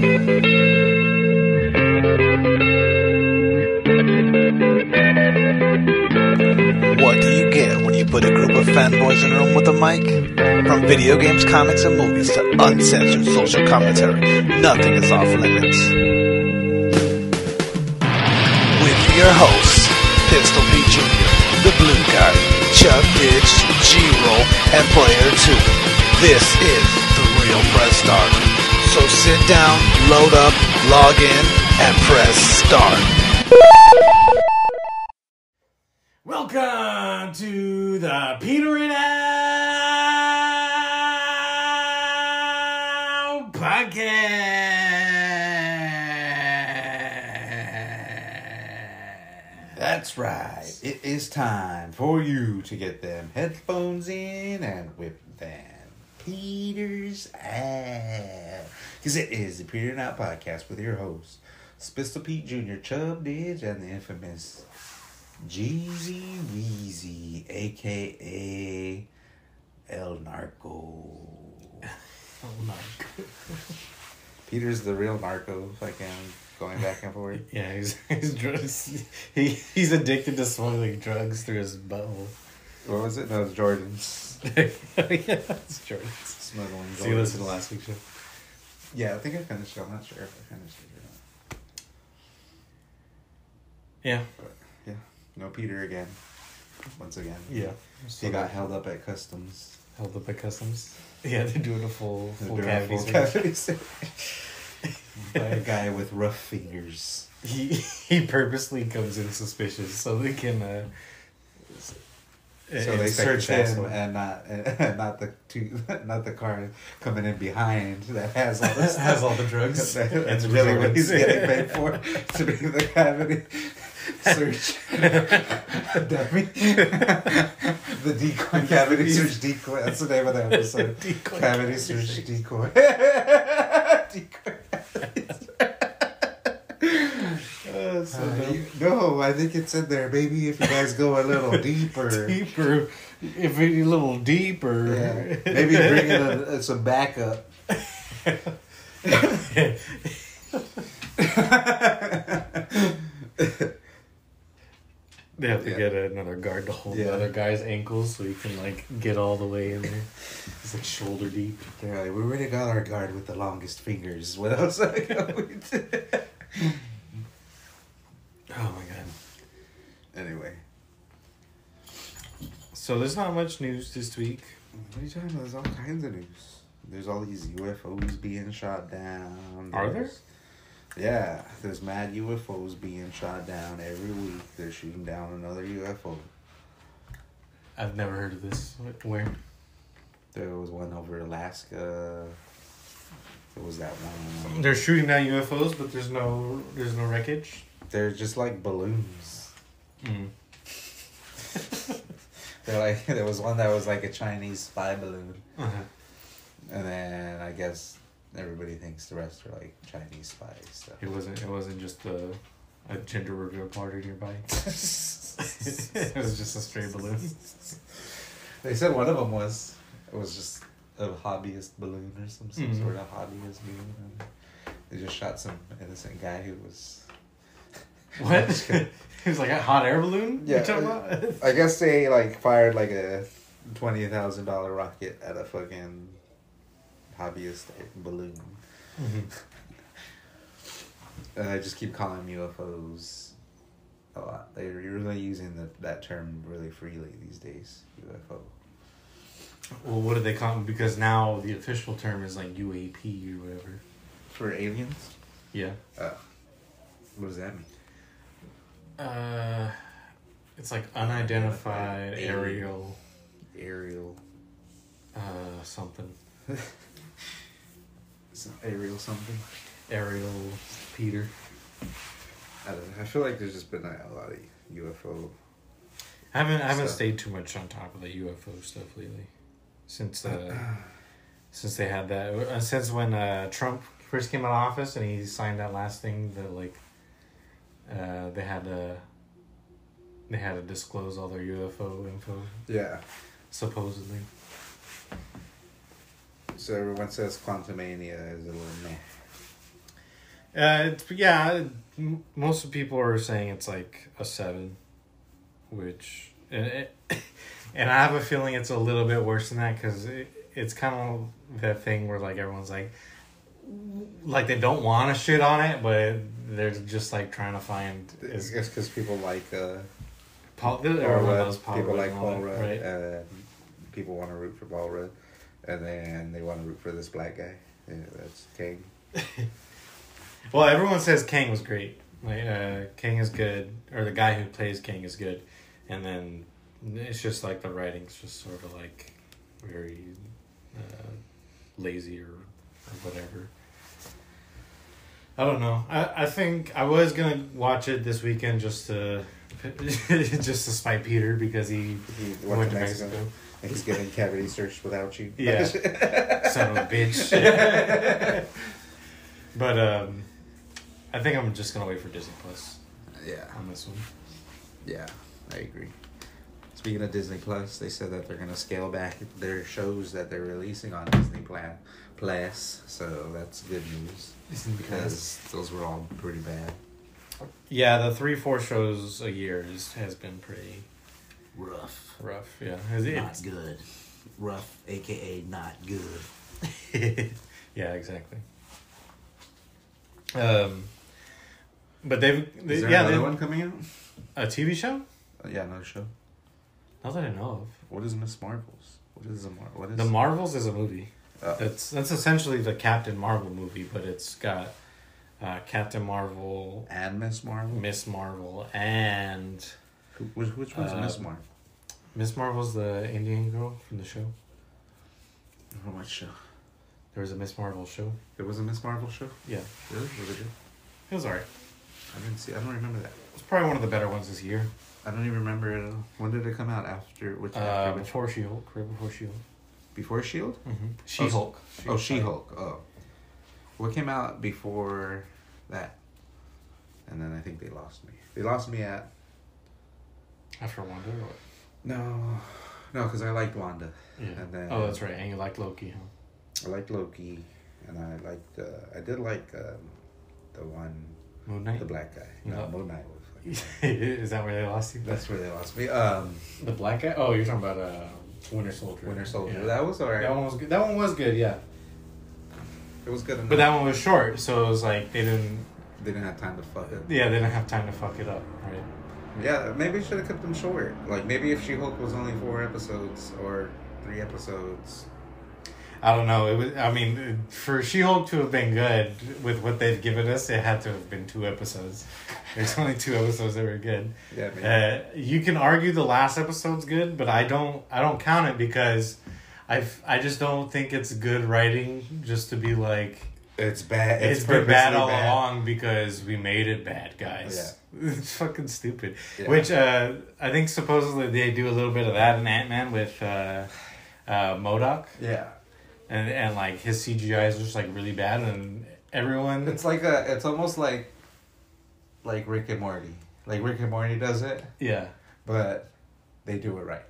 What do you get when you put a group of fanboys in a room with a mic? From video games, comics, and movies to uncensored social commentary, nothing is off limits. With your hosts, Pistol Pete Jr., The Blue Guy, Chuck Ditch, G-Roll, and Player 2. This is The Real Press Start. So sit down, load up, log in, and press start. Welcome to the Peter and Al podcast. That's right. It is time for you to get them headphones in and whip them Peter's out. Because it is the Peter and Al podcast with your hosts, Pistol Pete Jr., Chubb Didge, and the infamous Jeezy Weezy, a.k.a. El Narco. El Narco. Peter's the real narco, fucking going back and forth. Yeah, he's drugs. He's addicted to smuggling drugs through his butthole. What was it? No, it's Jordan's. Yeah, it's Jordan's. Smuggling. So you listened to last week's show? Yeah, I think I finished it. I'm not sure if I finished it or not. Yeah. But, yeah. No Peter again. Once again. Yeah. He got held up at customs. Held up at customs? Yeah, they're doing a full cavity search. By a guy with rough fingers. He purposely comes in suspicious so they can so they search him and not the car coming in behind that has all this has all the drugs. That's really what he's getting paid for, to be the cavity search dummy. The decoy cavity search decoy. That's the name of the episode. Decoy cavity search decoy. Decoy. No, I think it's in there. Maybe if you guys go a little deeper. If you're a little deeper. Yeah. Maybe bring in some backup. They have to get another guard to hold the other guy's ankles so he can get all the way in there. It's shoulder deep. They're like, we already got our guard with the longest fingers. What else are we going to do? Oh my god. Anyway. So there's not much news this week. What are you talking about? There's all kinds of news. There's all these UFOs being shot down. Are there? Yeah. There's mad UFOs being shot down every week. They're shooting down another UFO. I've never heard of this. Where? There was one over Alaska. There was that one. They're shooting down UFOs, but there's no wreckage. They're just like balloons. Mm. There was one that was like a Chinese spy balloon. Uh-huh. And then I guess everybody thinks the rest are like Chinese spies. So. It wasn't just a gender reveal party nearby. It was just a stray balloon. They said one of them was just a hobbyist balloon or some sort of hobbyist balloon. And they just shot some innocent guy who was. What? He was like a hot air balloon? Yeah. You're talking about? I guess they fired a $20,000 rocket at a fucking hobbyist balloon. Mm-hmm. And I just keep calling them UFOs a lot. They're really using that term really freely these days. UFO. Well, what do they call them? Because now the official term is UAP or whatever. For aliens? Yeah. What does that mean? It's unidentified aerial something. It's aerial something. Aerial Peter. I don't know. I feel like there's just been a lot of UFO. I haven't stayed too much on top of the UFO stuff lately, since they had that. Since when Trump first came out of office and he signed that last thing that they had to disclose all their UFO info. Yeah. Supposedly. So everyone says Quantumania is a little meh. Most of people are saying it's like a 7, which and I have a feeling it's a little bit worse than that because it's kind of that thing where like everyone's like they don't want to shit on it, but they're just like trying to find. It's because people like Paul people like Paul Rudd, right? People want to root for Paul Rudd, and then they want to root for this black guy. Yeah, that's King. Well, everyone says King was great. Like, King is good, or the guy who plays King is good, and then it's just like the writing's just sort of like very lazy or whatever. I don't know. I think I was gonna watch it this weekend just to spite Peter because he went to Mexico. And he's getting cavity searched without you. Yeah, son of a bitch. But I think I'm just gonna wait for Disney Plus. Yeah, on this one. Yeah, I agree. Speaking of Disney Plus, they said that they're gonna scale back their shows that they're releasing on Disney Plus, so that's good news because those were all pretty bad. Yeah, the 3-4 shows a year has been pretty rough. Yeah, not good. Rough, aka not good. Yeah, exactly. But is there another one coming out? A TV show? Yeah, another show. Not that I know of. What is Miss Marvels? What is The Marvels is a movie. Oh. That's essentially the Captain Marvel movie, but it's got Captain Marvel and Miss Marvel, and which one's Miss Marvel? Miss Marvel's the Indian girl from the show. From what show? There was a Miss Marvel show. There was a Miss Marvel show? Yeah. Really? Was it good? It was alright. I don't remember that. It's probably one of the better ones this year. I don't even remember it. When did it come out? Before She-Hulk. Right before She-Hulk. Before She-Hulk? Mm-hmm. She-Hulk. She-Hulk. Oh. What came out before that? And then I think they lost me. They lost me at... After Wanda or what? No, because I liked Wanda. Yeah. And then, that's right. And you liked Loki, huh? I liked Loki, and I did like the one... Moon Knight? The black guy. No, Moon Knight was like... Is that where they lost you? That's where they lost me. The black guy? Oh, you're talking about Winter Soldier. Winter Soldier. Yeah. That was alright. That one was good. That one was good, yeah. It was good enough. But that one was short, so it was like they didn't have time to fuck it. Yeah, they didn't have time to fuck it up, right? Yeah, maybe should have kept them short. Like, maybe if She-Hulk was only 4 episodes or 3 episodes. I don't know. It was. I mean, for She-Hulk to have been good with what they've given us, it had to have been 2 episodes. There's only 2 episodes that were good. Yeah, maybe. You can argue the last episode's good, but I don't count it because I just don't think it's good writing just to be like it's bad. It's been bad all along because we made it bad, guys. Yeah. It's fucking stupid. Yeah. Which I think supposedly they do a little bit of that in Ant-Man with MODOK. Yeah. And like his CGI is just like really bad, and everyone. It's almost like Rick and Morty. Like Rick and Morty does it. Yeah. But they do it right.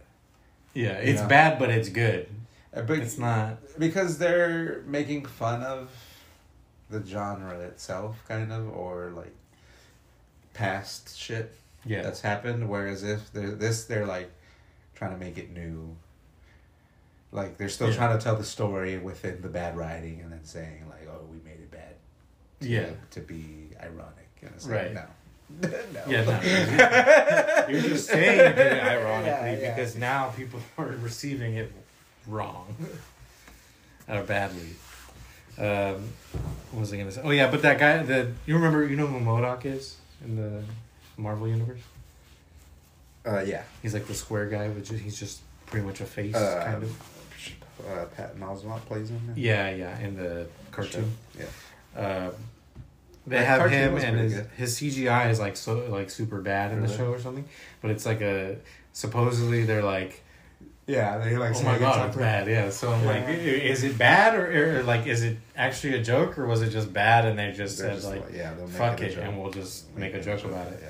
Yeah, it's bad, but it's good. But it's not because they're making fun of the genre itself, kind of, or like past shit that's happened. Whereas if they're like trying to make it new. Like, they're still trying to tell the story within the bad writing and then saying, like, oh, we made it bad. To be ironic. And it's like, no. No. Yeah, no. You're just saying you did it ironically because now people are receiving it wrong. Or badly. What was I going to say? Oh, yeah, but that guy, you know who MODOK is in the Marvel Universe? Yeah. He's like the square guy, he's just pretty much a face, kind of. Patton Oswalt plays him. Yeah, in the cartoon. Yeah. They have him, and his CGI is like super bad in the show or something. But it's like supposedly they're like, they like. Oh my god, it's bad. Yeah, so I'm like, is it bad or like is it actually a joke or was it just bad and they just said like, fuck it and we'll just make a joke about it.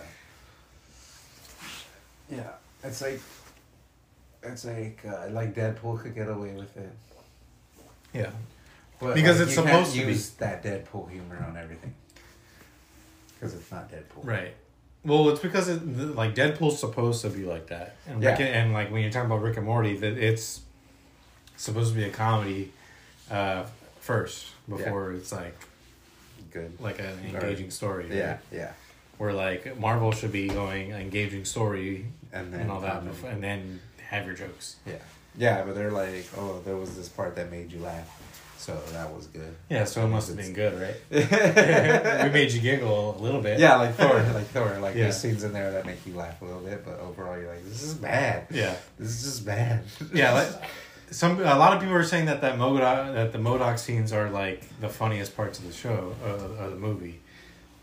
Yeah, it's like Deadpool could get away with it. Yeah. But because it's supposed to use that Deadpool humor on everything. Because it's not Deadpool. Right. Well, it's because like Deadpool's supposed to be like that, and and like when you're talking about Rick and Morty, that it's supposed to be a comedy first before it's like good, like an engaging story. Right? Yeah, yeah. Where like Marvel should be going engaging story and all that, and then have your jokes. Yeah, yeah, but they're like, oh, there was this part that made you laugh. So that was good. Yeah, so it must have been good, right? We made you giggle a little bit. Yeah, like Thor. There's scenes in there that make you laugh a little bit, but overall you're like, this is bad. Yeah. This is just bad. Yeah, like a lot of people are saying that the MODOK scenes are like the funniest parts of the show, of the movie.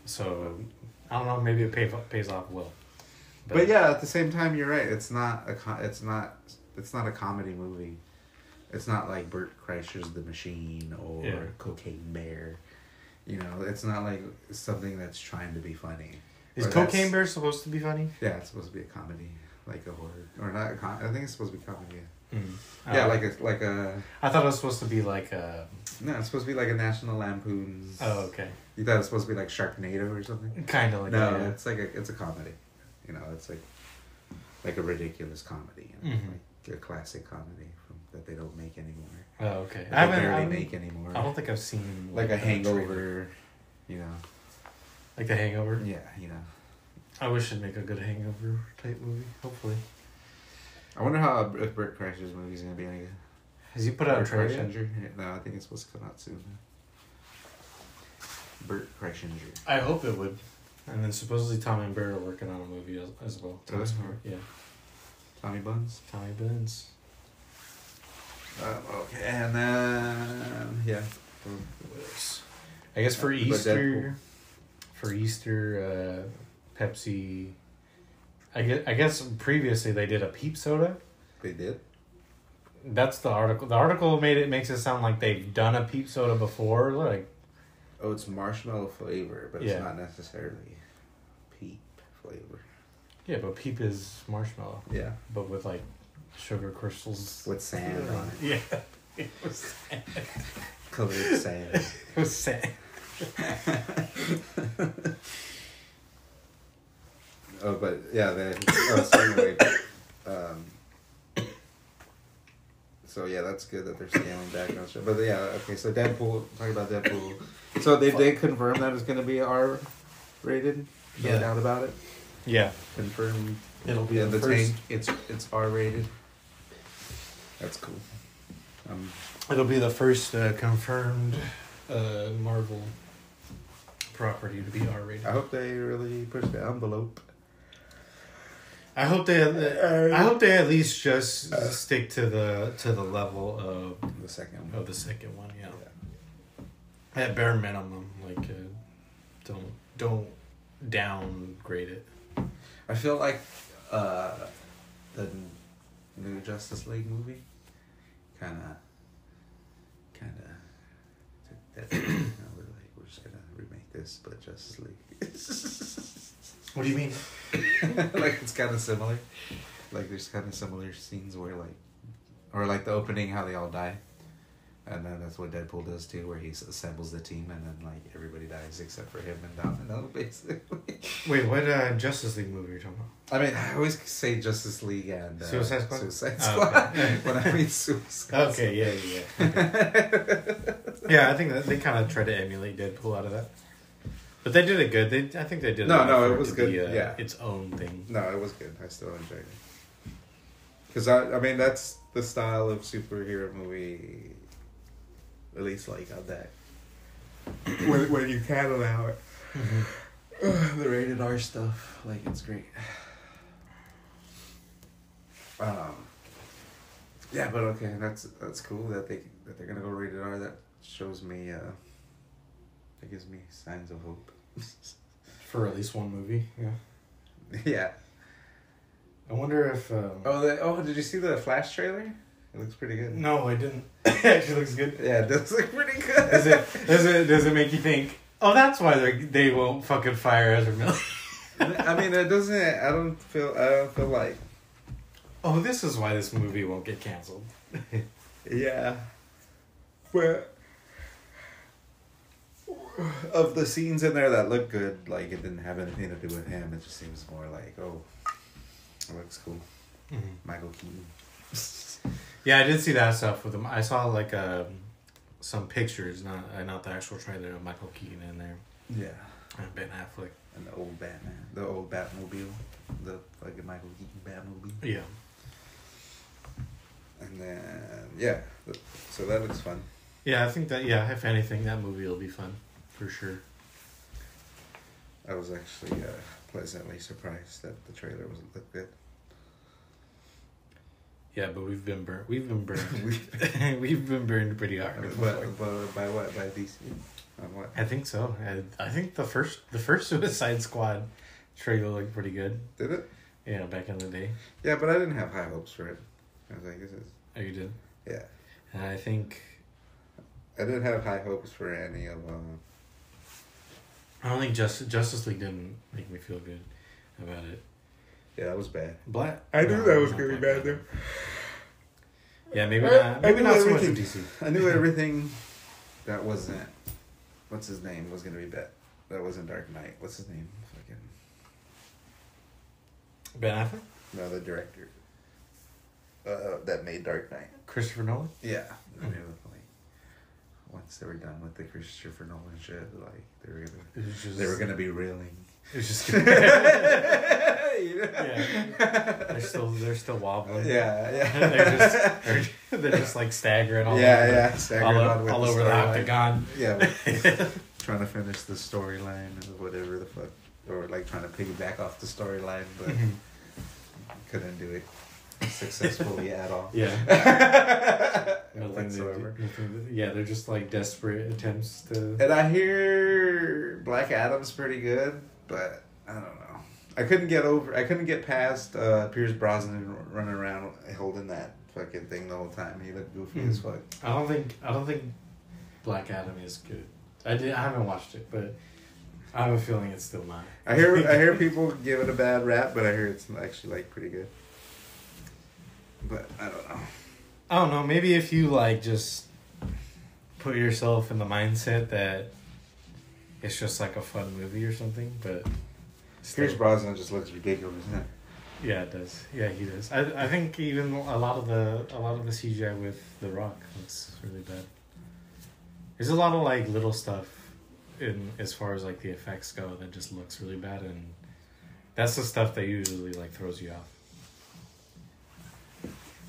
So, I don't know, maybe it pays off well. But yeah, at the same time, you're right. It's not a comedy movie. It's not like Bert Kreischer's The Machine or Cocaine Bear. You know, it's not like something that's trying to be funny. Is Cocaine Bear supposed to be funny? Yeah, it's supposed to be a comedy, like a horror, or not. I think it's supposed to be comedy. Yeah, yeah, like a. I thought it was supposed to be like a. No, it's supposed to be like a National Lampoon's. Oh, okay. You thought it was supposed to be like Sharknado or something? Kind of like no, that. it's like it's a comedy. You know, it's like a ridiculous comedy. You know? Like a classic comedy that they don't make anymore. Oh, okay. I barely make anymore. I don't think I've seen like a Hangover. You know. Like The Hangover. Yeah, you know. I wish it'd make a good Hangover type movie. Hopefully. I wonder how if Bert Kreischer's movie's gonna be any good. Has he put out a trailer yet? No, I think it's supposed to come out soon. Bert Kreischer. I hope it would. And then supposedly Tom and Bear are working on a movie as well. Yeah. Tommy Buns. Tommy Buns. Okay, and then What else? I guess for Easter, Pepsi. I guess previously they did a Peep soda. They did. That's the article. The article makes it sound like they've done a Peep soda before. Like, oh, it's marshmallow flavor, but it's not necessarily Peep flavor. Yeah, but Peep is marshmallow. Yeah, but with like sugar crystals with sand on it. Yeah, it was sand. Colored sand. It was sand. Oh, but yeah, so anyway, so yeah, that's good that they're scaling back on stuff. But yeah, okay, so Deadpool, talking about Deadpool. So they did confirm that it's going to be R-rated? No doubt about it? Yeah. Confirmed. It'll be the first. Tank, it's R-rated. That's cool. It'll be the first confirmed Marvel property to be R-rated. I hope they really push the envelope. I hope they at least just stick to the level of the second one. Yeah. At bare minimum, like don't downgrade it. I feel like the new Justice League movie kind of we're just gonna remake this, but Justice League. What do you mean? Like it's kind of similar. Like there's kind of similar scenes where or like the opening, how they all die, and then that's what Deadpool does too, where he assembles the team and then like everybody dies except for him and Domino, basically. Wait, what Justice League movie are you talking about? I mean, I always say Justice League and Suicide Squad. Suicide Squad. Okay. When I mean Suicide. Okay, yeah. Yeah, I think that they kind of try to emulate Deadpool out of that. But they did it good. I think they did. No, it was good. Its own thing. No, it was good. I still enjoyed it. Because I mean, that's the style of superhero movie. At least like on that. when you can allow it. The rated R stuff, like it's great. Yeah, but okay, that's cool that they're gonna go rated R. That shows me. That gives me signs of hope. For at least one movie, yeah. Yeah. I wonder if... did you see the Flash trailer? It looks pretty good. No, I didn't. It actually looks good. Yeah, it does look pretty good. Does it make you think, oh, that's why they won't fucking fire Ezra Miller? I mean, it doesn't... I don't feel like... Oh, this is why this movie won't get canceled. Yeah. But... of the scenes in there that look good, like it didn't have anything to do with him. It just seems more like, oh, it looks cool. Mm-hmm. Michael Keaton. Yeah, I did see that stuff with him. I saw like some pictures, not the actual trailer of Michael Keaton in there. Yeah. And Ben Affleck. And the old Batman. The old Batmobile. The fucking Michael Keaton Batmobile. Yeah. And then, yeah. So that looks fun. Yeah, I think that, yeah, if anything, that movie will be fun. For sure. I was actually pleasantly surprised that the trailer looked good. Yeah, but we've been burned. We've been burned pretty hard. But by what? By DC? On what? I think so. I think the first Suicide Squad trailer looked pretty good. Did it? Yeah, back in the day. Yeah, but I didn't have high hopes for it. I was like, this is... Oh, you did? Yeah. And I think... I didn't have high hopes for any of I don't think Justice League didn't make me feel good about it. Yeah, that was bad. I knew that was going to be bad, though. Yeah, maybe not so much of DC. I knew everything that wasn't... What's his name was going to be bad. That wasn't Dark Knight. What's his name? Fucking... Ben Affleck? No, the director. That made Dark Knight. Christopher Nolan? Yeah. I mean, like, once they were done with the Christopher Nolan shit, like, they were gonna be reeling. It was just You know? Yeah. They're still wobbling. Yeah. they're just like staggering all Staggering over the octagon. Yeah. Trying to finish the storyline or whatever the fuck, or like trying to piggyback off the storyline, but couldn't do it successfully at all. Yeah. Whatsoever. They're just like desperate attempts to. And I hear Black Adam's pretty good, but I don't know. I couldn't get past Pierce Brosnan running around holding that fucking thing the whole time. He looked goofy as fuck. I don't think Black Adam is good. I haven't watched it, but I have a feeling it's still not. I hear people give it a bad rap, but I hear it's actually like pretty good. But I don't know. I don't know. Maybe if you like just put yourself in the mindset that it's just like a fun movie or something, but Pierce Brosnan just looks ridiculous, isn't it? Yeah, it does. Yeah, he does. I think even a lot of the CGI with The Rock looks really bad. There's a lot of like little stuff in as far as like the effects go that just looks really bad, and that's the stuff that usually like throws you off.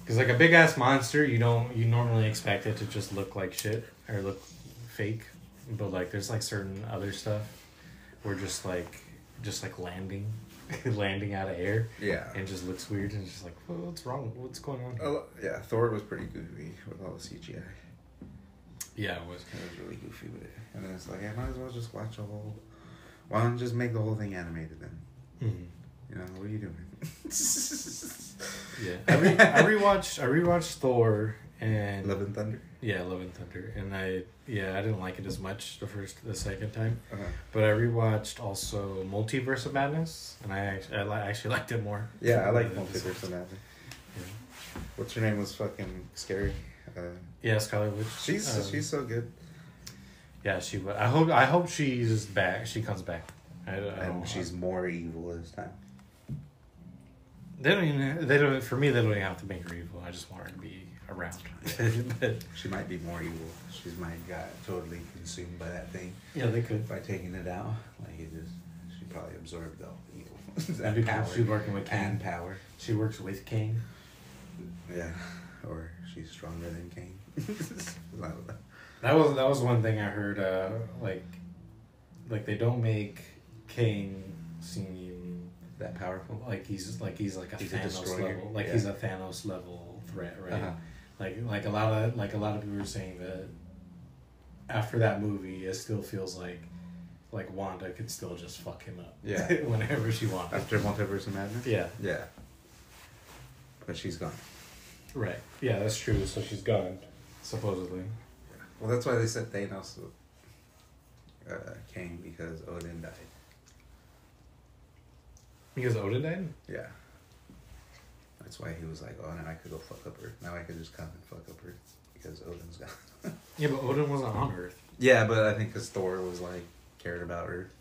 Because like a big ass monster, you normally expect it to just look like shit or look fake, but like there's like certain other stuff where just like landing out of air, and just looks weird and just like, well, what's wrong? What's going on? Yeah, Thor was pretty goofy with all the CGI. Yeah, it was. It was really goofy with it, and then it's like, I might as well just watch a whole. Why don't just make the whole thing animated then? Mm-hmm. You know, what are you doing? Yeah, I rewatched Thor and Love and Thunder. Yeah, Love and Thunder, and I didn't like it as much the second time, but I rewatched also Multiverse of Madness, and I actually liked it more. Yeah, I like Multiverse of Madness. Yeah. What's her name was fucking scary. Yeah, Scarlet Witch. She's so good. Yeah, she. I hope she's back. She comes back. And she's more evil this time. They don't. For me, they don't even have to make her evil. I just want her to be around. But she might be more evil. She might got totally consumed by that thing. Yeah, they could. By taking it out, like she probably absorbed all the evil. That'd be cool. She's working with Kane. And power. She works with Kane. Yeah, or she's stronger than Kane. That was one thing I heard. Like they don't make Kane seem that powerful. Like he's a Thanos level. Like he's a Thanos level threat, right? Like a lot of people are saying that after that movie, it still feels like Wanda could still just fuck him up. Yeah. Whenever she wanted. After Multiverse of Madness. Yeah. Yeah. But she's gone. Right. Yeah, that's true. So she's gone, supposedly. Yeah. Well, that's why they said Thanos came because Odin died. Because Odin died? Yeah. That's why he was like, oh, now I could go fuck up Earth. Now I could just come and fuck up Earth. because Odin's gone. Yeah, but Odin wasn't on Earth. Yeah, but I think because Thor was like cared about Earth.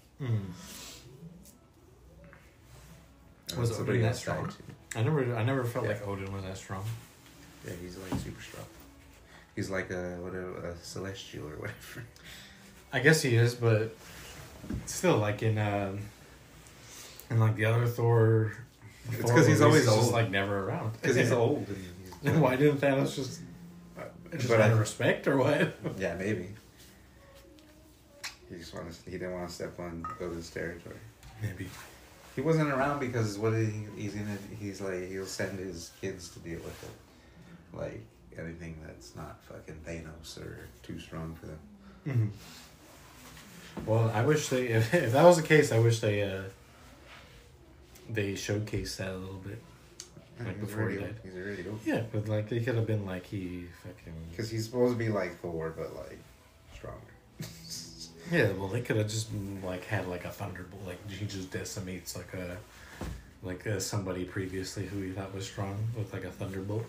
Was Odin that strong? I never felt like Odin was that strong. Yeah, he's like super strong. He's like a celestial or whatever. I guess he is, but still, like in like the other Thor. It's because he's always old. Just like never around. Because he's old. And why didn't Thanos just out of respect or what? Yeah, maybe. He didn't want to step on Odin's territory. Maybe. He wasn't around because he'll send his kids to deal with it. Like anything that's not fucking Thanos or too strong for them. Mm-hmm. Well, I wish if that was the case, I wish they showcased that a little bit. Like before he died. He's already old. Yeah, but like they could have been like he fucking. Because he's supposed to be like Thor, but like stronger. Yeah, well, they could have just like had like a thunderbolt, like he just decimates like somebody previously who he thought was strong with like a thunderbolt,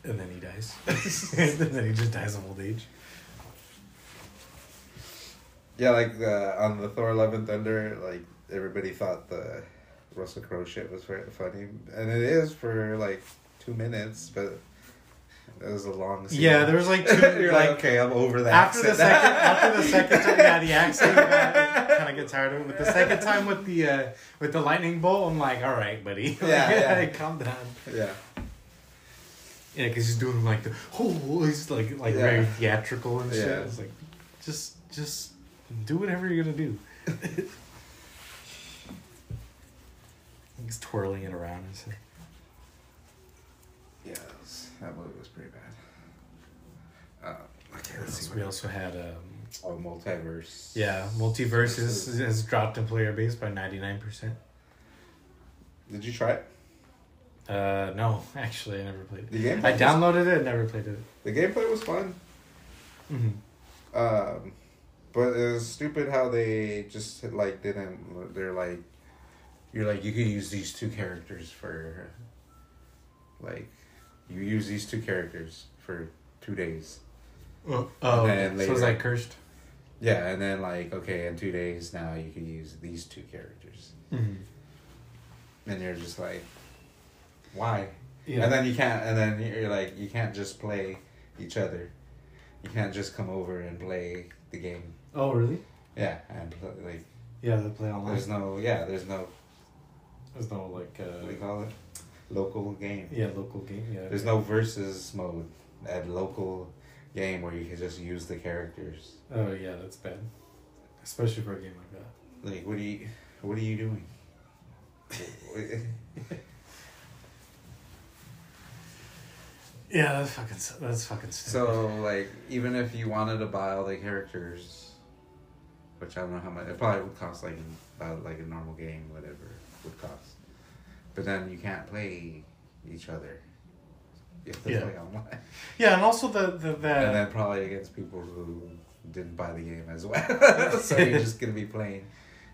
and then he dies, and then he just dies of old age. Yeah, like on the Thor: Love and Thunder, like everybody thought the Russell Crowe shit was very funny, and it is for like 2 minutes, but. It was a long scene. Yeah, there was like 2. You're like, okay, I'm over that. After the second time, yeah, the accent kind of get tired of it. But the second time with the lightning bolt, I'm like, all right, buddy, yeah. Calm down. Yeah. Yeah, because he's doing like he's like very theatrical and shit. Yeah. It's like, just do whatever you're gonna do. He's twirling it around and shit. Yeah, that movie was pretty bad. We also had Multiverse. Yeah, Multiverse has dropped in player base by 99%. Did you try it? No, actually, I never played it. The gameplay I downloaded it and never played it. The gameplay was fun. Mm-hmm. But it was stupid how they just like didn't. They're like, you're like you could use these 2 characters for. Like, you use these 2 characters for 2 days. Oh, and so was I cursed? Yeah, and then like, okay, in 2 days now you can use these 2 characters. Mm-hmm. And you're just like, why? Yeah. And then you're like, you can't just play each other. You can't just come over and play the game. Oh, really? Yeah, and like. Yeah, they play online. There's no like. What do you call it? Local game. Yeah, local game. Yeah. There's no versus mode at local game where you can just use the characters. Oh yeah, that's bad, especially for a game like that. Like, what are you doing? Yeah, that's fucking stupid. So like, even if you wanted to buy all the characters, which I don't know how much, it probably would cost like about like a normal game, whatever it would cost. But then you can't play each other. You have to play online. Yeah, and also the and then probably against people who didn't buy the game as well. So you're just gonna be playing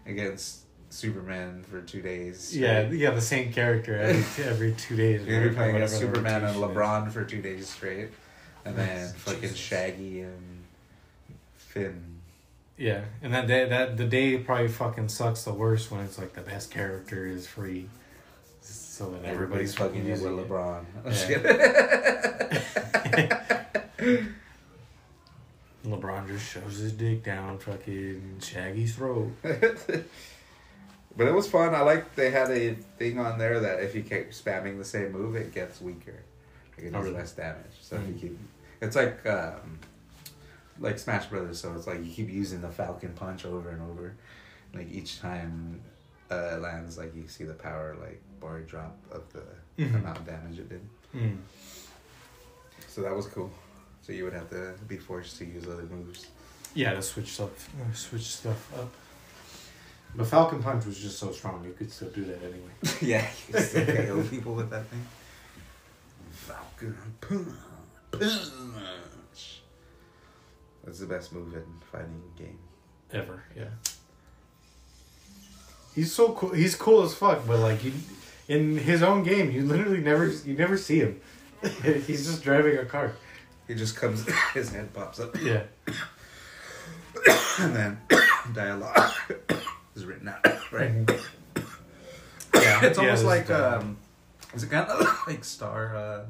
against Superman for 2 days. Yeah, the same character every 2 days. You're gonna be playing against Superman and LeBron for 2 days straight, and then fucking Shaggy and Finn. Yeah, and the day probably fucking sucks the worst when it's like the best character is free. So then everybody's fucking using with LeBron. Yeah. LeBron just shoves his dick down fucking Shaggy's throat. But it was fun. I like they had a thing on there that if you keep spamming the same move, it gets weaker. Like it does less damage. So if you keep, it's like Smash Brothers. So it's like you keep using the Falcon Punch over and over. Like each time it lands, like you see the power like bar drop of the amount of damage it did. Mm. So that was cool. So you would have to be forced to use other moves. Yeah, to switch stuff up. But Falcon Punch was just so strong, you could still do that anyway. Yeah, you could still KO people with that thing. Falcon Punch. That's the best move in fighting game. Ever, yeah. He's so cool. He's cool as fuck, but like in his own game, you literally never see him. He's just driving a car. He just comes, his head pops up. Yeah. And then dialogue is written out, right? Yeah. It's almost like, dialogue. is it kind of like Star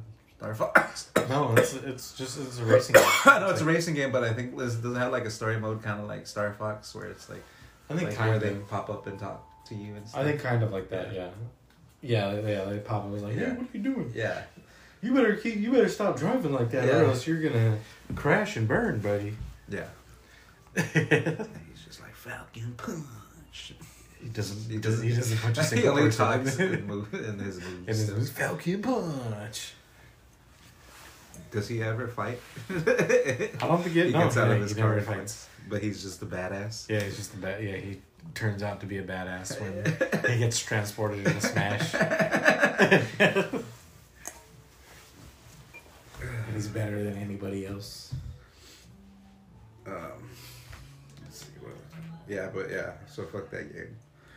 Fox? No, it's a racing game. I know it's a racing game, but I think does it have like a story mode kind of like Star Fox where it's like, I think like kind where of. they pop up and talk to you and stuff? I think kind of like that, yeah. Yeah, they pop up and was like, hey, Yeah. what are you doing? Yeah. You better stop driving like that, Yeah. or else you're gonna crash and burn, buddy. Yeah. He's just like Falcon Punch. He doesn't punch a He single only person. talks in his moves. In his moves, Falcon Punch. Does he ever fight? I don't think He gets out of his he car never and fights. But he's just a badass. Yeah, he's just he turns out to be a badass when he gets transported in a smash. And he's better than anybody else. Let's see what. Yeah, but yeah. So fuck that game.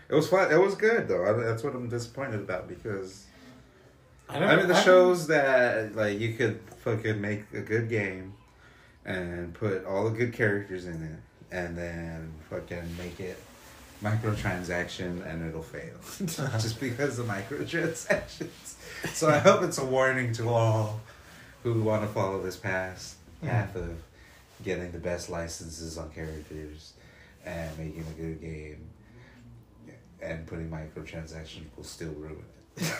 It was fun. It was good though. That's what I'm disappointed about because. The shows that like you could fucking make a good game, and put all the good characters in it, and then fucking make it microtransaction, and it'll fail just because of microtransactions. So I hope it's a warning to all who want to follow this path of getting the best licenses on characters and making a good game, and putting microtransactions will still ruin it.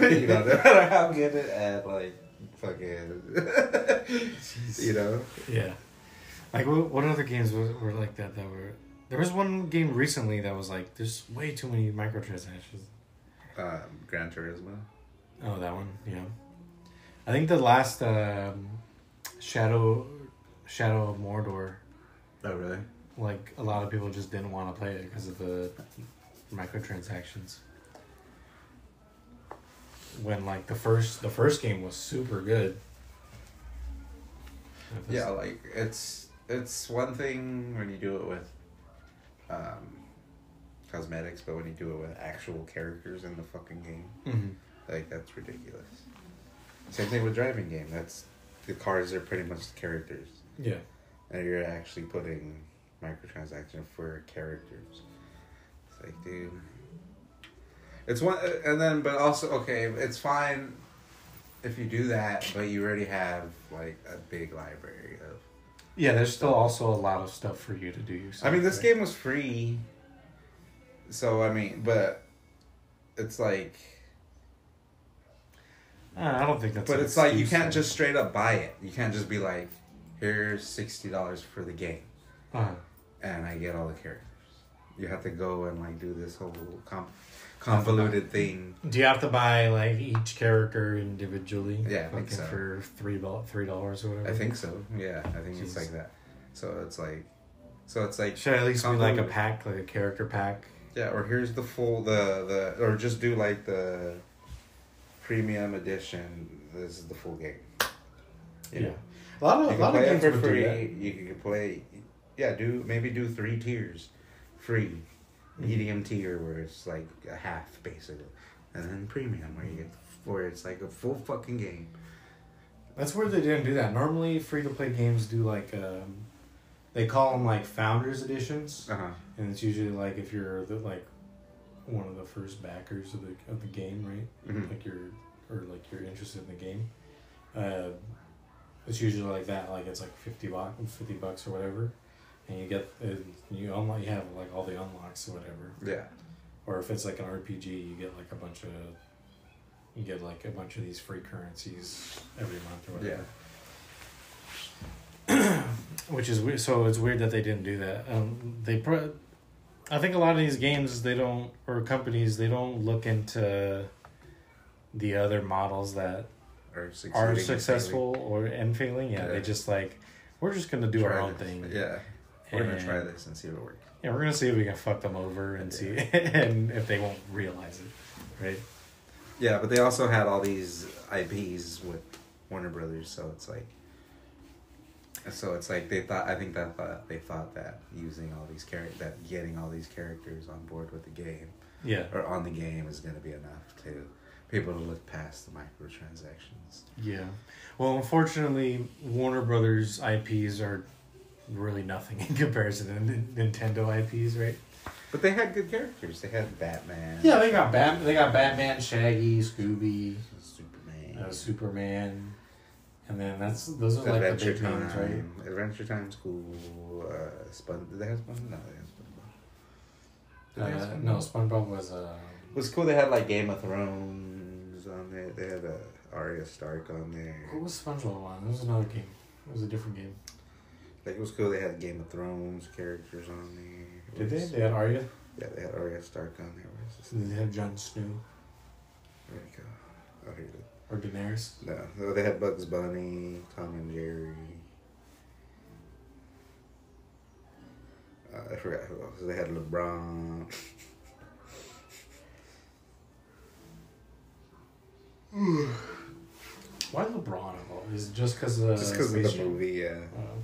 You know, no matter how good it at like fucking, you know. Yeah. Like what other games were like that were? There was one game recently that was like there's way too many microtransactions. Gran Turismo. Oh, that one, yeah. I think the last Shadow of Mordor. Oh really? Like a lot of people just didn't want to play it because of the microtransactions. When like the first game was super good. Yeah, like it's one thing when you do it with cosmetics, but when you do it with actual characters in the fucking game, like that's ridiculous. Same thing with driving game. That's the cars are pretty much the characters. Yeah. And you're actually putting microtransactions for characters. It's like, dude. It's one, and then, but also, okay, it's fine if you do that, but you already have, like, a big library of... Yeah, there's still also a lot of stuff for you to do yourself. I mean, this game was free, so, I mean, but it's like... I don't think that's... But it's like, you can't just straight up buy it. You can't just be like, here's $60 for the game, and I get all the characters. You have to go and, like, do this whole convoluted thing. Do you have to buy like each character individually? Yeah, I think so. For $3 or whatever. I think so. Yeah, I think it's like that. So it's like should at least be like a pack, like a character pack. Yeah, or here's the full or just do like the premium edition. This is the full game. You know? A lot of games for would free. do that. You can play. Yeah, do 3 tiers, free. Medium tier where it's like a half basically, and then premium where it's like a full fucking game. That's where they didn't do that. Normally, free to play games do like they call them like founders editions, and it's usually like if you're like one of the first backers of the game, right? Mm-hmm. Like you're interested in the game. It's usually like that. Like it's like $50 or whatever. And you get you have like all the unlocks or whatever. Yeah. Or if it's like an RPG, you get like a bunch of these free currencies every month or whatever. Yeah. Which is weird. So it's weird that they didn't do that. I think a lot of these games companies they don't look into the other models that are successful and failing. Yeah, they just like we're just gonna do our own thing. Yeah. We're going to try this and see if it works. Yeah, we're going to see if we can fuck them over and see and if they won't realize it, right? Yeah, but they also had all these IPs with Warner Brothers, so it's like they thought that using all these getting all these characters on board with the game, or on the game is going to be enough to people to look past the microtransactions. Yeah. Well, unfortunately, Warner Brothers IPs are really nothing in comparison to Nintendo IPs, right? But they had good characters. They had Batman. Yeah, they got Batman, Shaggy, Scooby, Superman, and then those are like the big names, right? Adventure Time's cool. Did they have SpongeBob? No, they had SpongeBob. No, SpongeBob was It was cool. They had like Game of Thrones on there. They had Arya Stark on there. What was SpongeBob on? It was another game. It was a different game. Like it was cool. They had Game of Thrones characters on there. Did they? They had Arya. Yeah, they had Arya Stark on there. Where's this? And they had Jon Snow. Where'd it go? Oh, here it is. Or Daenerys. No, they had Bugs Bunny, Tom and Jerry. I forgot who else. They had LeBron. Why LeBron involved? Is it just because of the movie? Yeah. Oh.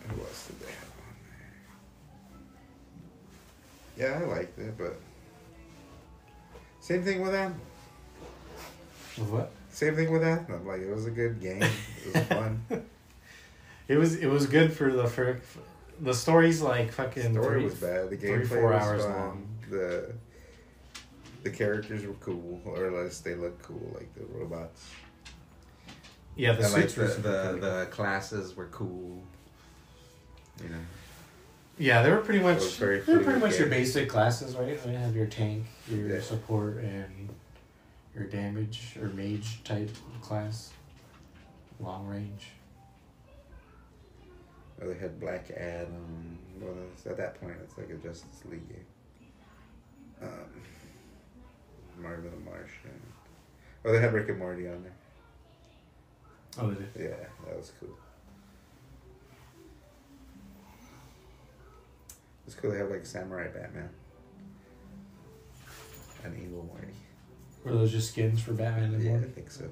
Who else did they have on there? Yeah, I liked it, but same thing with them. With what? Same thing with Anthem. Like it was a good game. It was fun. It was good for the story's like fucking. The story was bad. The gameplay 4 was hours fun. long. The characters were cool, or at least they looked cool, like the robots. Yeah, the suits were the classes were cool. You know. Yeah, they were pretty much your game. basic classes, right? You have your tank, your support, and your damage or mage type class, long range. Or they had Black Adam. Well, at that point, it's like a Justice League game. Marvin the Martian. Oh, they had Rick and Morty on there. Oh, they did? Yeah, that was cool. It's cool they have like Samurai Batman. And Evil Morty. Were those just skins for Batman and Morty? I think so.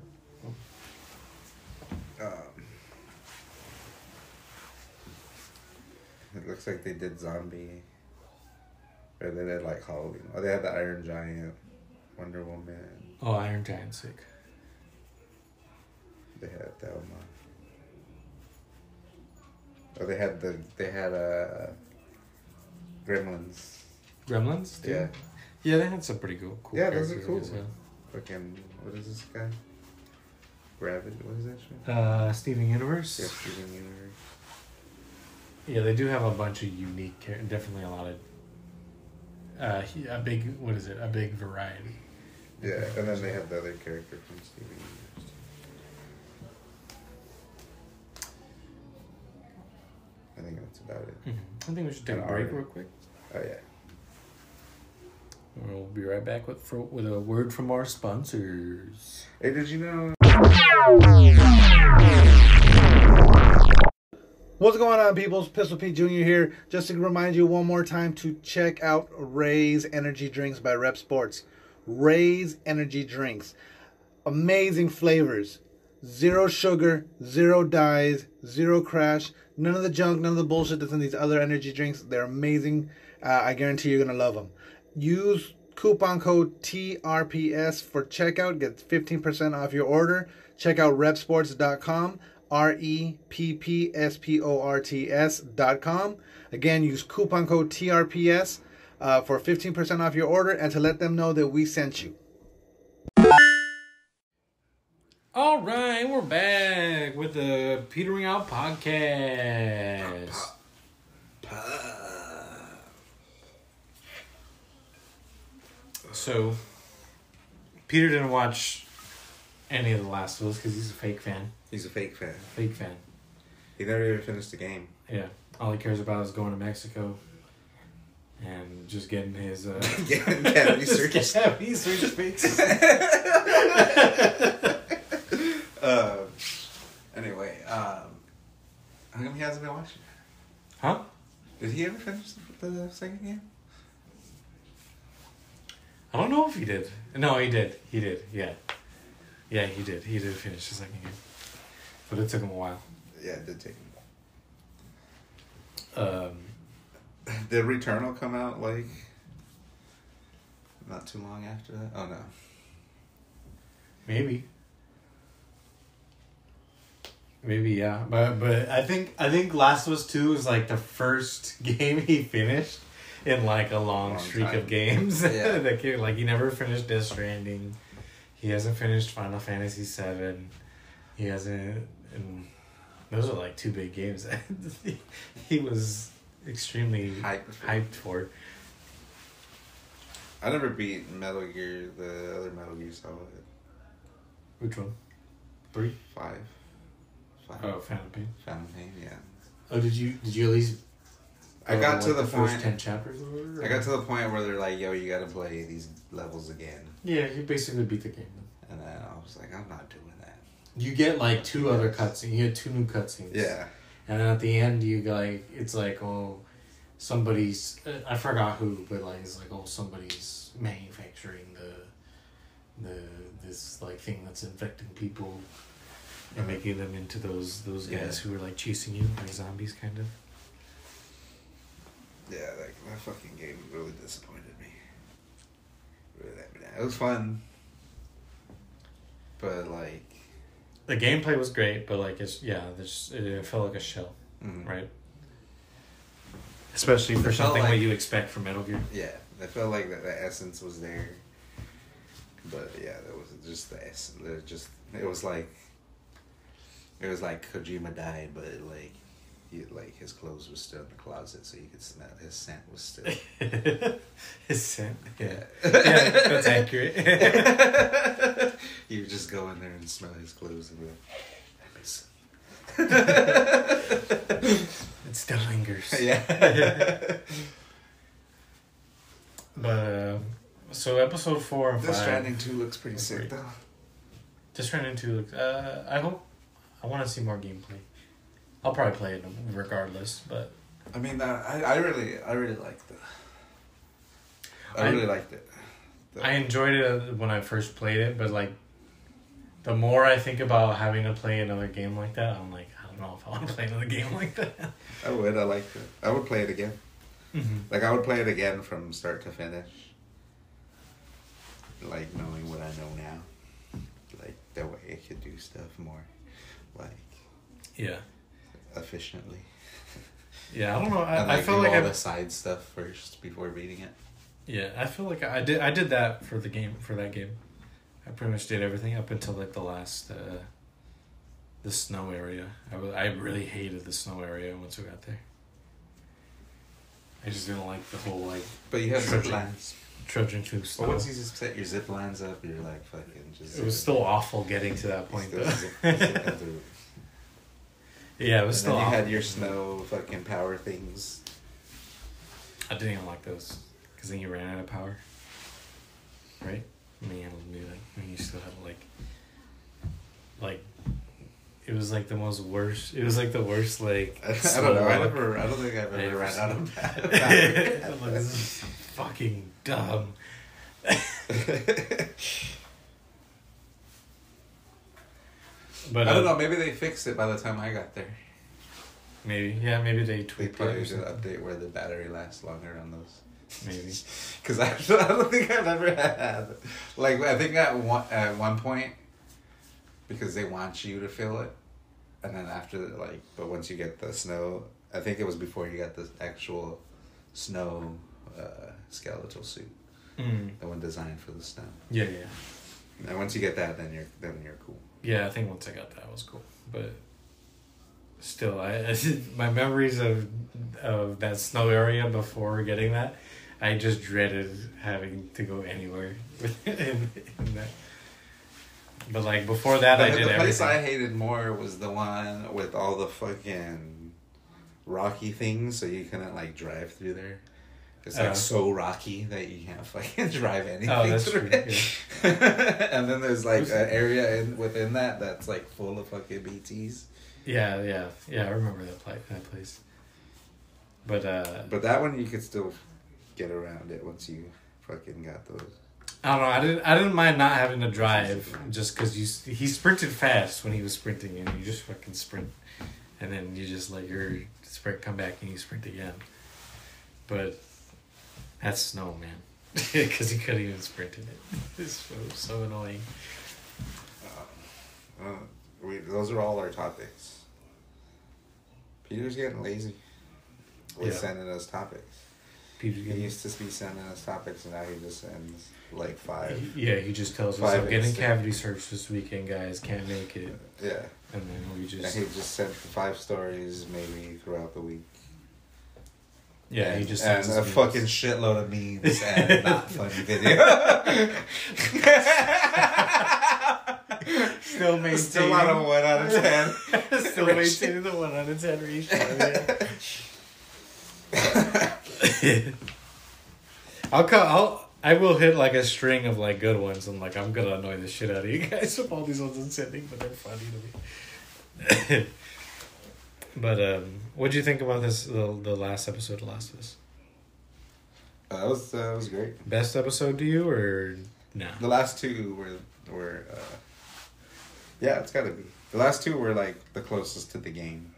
It looks like they did Zombie. Or they did like Halloween. Oh, they had the Iron Giant, Wonder Woman. Oh, Iron Giant's sick. They had Thelma. Oh, they had Gremlins. Gremlins? Too? Yeah. Yeah, they had some pretty cool yeah, those are cool. as well. Fucking, what is this guy? Gravity, what is that shit? Steven Universe? Yeah, Steven Universe. Yeah, they do have a bunch of unique characters. Definitely a lot of... a big variety. Yeah, and then they have the other character from Steven Universe. I think that's about it. Mm-hmm. I think we should take a break real quick. Oh, yeah. We'll be right back with a word from our sponsors. Hey, did you know... What's going on, people? Pistol Pete Jr. here. Just to remind you one more time to check out Ray's Energy Drinks by Rep Sports. Ray's Energy Drinks. Amazing flavors. Zero sugar, zero dyes, zero crash. None of the junk, none of the bullshit that's in these other energy drinks. They're amazing. I guarantee you're going to love them. Use coupon code TRPS for checkout. Get 15% off your order. Check out repsports.com. REPPSPORTS.com. Again, use coupon code TRPS for 15% off your order and to let them know that we sent you. All right, we're back with the Petering Out Podcast. So, Peter didn't watch any of The Last of Us because he's a fake fan. He's a fake fan. Fake fan. He never even finished the game. Yeah. All he cares about is going to Mexico and just getting his... Cavity search. Cavity search fix. Anyway, how come he hasn't been watching it? Huh? Did he ever finish the second game? I don't know if he did. No, he did. He did, yeah. Yeah, he did. He did finish the second game. But it took him a while. Yeah, it did take him. Did Returnal come out, like, not too long after that? Oh, no. Maybe, yeah, but I think Last of Us 2 is like the first game he finished in like a long streak time. of games. Yeah. That kid, like, he never finished Death Stranding. He hasn't finished Final Fantasy VII. He hasn't, and those are like two big games that he was extremely hyped for. I never beat Metal Gear, the other Metal Gear Solid. Which one? 3? 5. Oh, Phantom Pain. Phantom Pain, yeah. Oh, did you at least? I got to the point. first 10 chapters. Or I got to the point where they're like, "Yo, you got to play these levels again." Yeah, you basically beat the game. And then I was like, "I'm not doing that." You get like 2 other cutscenes. You get 2 new cutscenes. Yeah. And then at the end, you like, it's like, oh, somebody's, I forgot who, but like, it's like, oh, somebody's manufacturing this like thing that's infecting people and making them into those guys who are like chasing you like zombies, kind of. Yeah, that fucking game really disappointed me. Really let me down. It was fun, but like, the gameplay was great, but like, it felt like a shell, right? Especially for something like, what you expect from Metal Gear. Yeah, I felt like the essence was there, but yeah, that was just the essence. It was like Kojima died, but like his clothes were still in the closet, so you could smell his scent was still. His scent, yeah, yeah, that's accurate. You would just go in there and smell his clothes and be like, it still lingers. Yeah. But so episode 4 and 5. Death Stranding 2 looks pretty sick though. Death Stranding 2 looks. I want to see more gameplay. I'll probably play it regardless, but I mean, I really liked it. I really liked it. I enjoyed it when I first played it, but like, the more I think about having to play another game like that, I'm like, I don't know if I want to play another game like that. I would. I liked it. I would play it again. Mm-hmm. Like, I would play it again from start to finish. Like, knowing what I know now. Like, that way I could do stuff more, like, yeah, efficiently. Yeah, I don't know. I feel do like all the side stuff first before beating it. Yeah, I feel like I did that for that game. I pretty much did everything up until like the last the snow area. I really hated the snow area once we got there. I just didn't like the whole like. But you have zip lines. Trudging through snow. Well, once you just set your zip lines up, you're like fucking just. It was still awful getting to that point though. Through. Yeah, it was still. You awful. had your snow fucking power things. I didn't even like those because then you ran out of power. Right? I mean, you still had like. It was like the most worst. It was like the worst. Like I don't know. I don't think I've ever ran out of power. This is fucking dumb. But I don't know. Maybe they fixed it by the time I got there. Maybe, yeah. Maybe they They tweaked probably it. did an update where the battery lasts longer on those. Maybe. Because I don't think I've ever had. Like, I think at one point, because they want you to feel it, and then after, like, but once you get the snow, I think it was before you got the actual snow skeletal suit, the one designed for the snow. Yeah. And once you get that, then you're cool. Yeah, I think once I got that, it was cool. But still, my memories of that snow area before getting that, I just dreaded having to go anywhere in that. But like before that, I did everything. The place I hated more was the one with all the fucking rocky things, so you couldn't like drive through there. It's like so rocky that you can't fucking drive anything through it. Yeah. And then there's like an area within that's like full of fucking BTs. Yeah. I remember that place. But that one you could still get around it once you fucking got those. I don't know. I didn't mind not having to drive just because he sprinted fast when he was sprinting, and you just fucking sprint, and then you just let your sprint come back and you sprint again. But that's snow, man, because he couldn't even sprint in it. It's so annoying. Those are all our topics. Peter's getting lazy with sending us topics. He used to be sending us topics, and now he just sends like 5. He just tells us, I'm getting cavity search this weekend, guys. Can't make it. Yeah. And then we just... And he just sent 5 stories maybe throughout the week. Yeah, he just sends a fucking shitload of memes and not funny video. Still maintaining. Still not a 1 out of 10. Still maintaining the 1 out of 10 ratio. Yeah. I will hit like a string of like good ones, and like I'm gonna annoy the shit out of you guys with all these ones I'm sending, but they're funny to me. But what do you think about this? The last episode of Last of Us. That was great. Best episode to you or no? The last 2 were yeah, it's gotta be. The last 2 were like the closest to the game.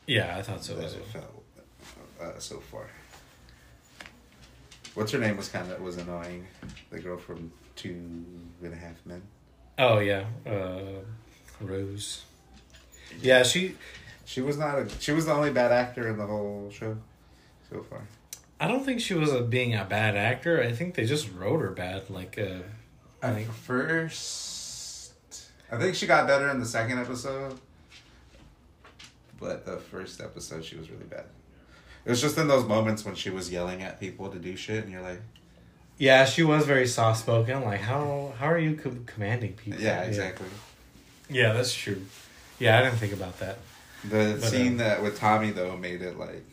Yeah, I thought so. That it felt so far. What's her name was annoying. The girl from 2.5 Men. Oh yeah, Rose. Yeah, she was the only bad actor in the whole show so far. I don't think she was being a bad actor. I think they just wrote her bad. Like, I think she got better in the second episode, but the first episode she was really bad. It was just in those moments when she was yelling at people to do shit, and you're like, yeah, she was very soft spoken. Like, how are you commanding people? Yeah, exactly. Yeah, that's true. Yeah, I didn't think about that. The scene that with Tommy though made it like.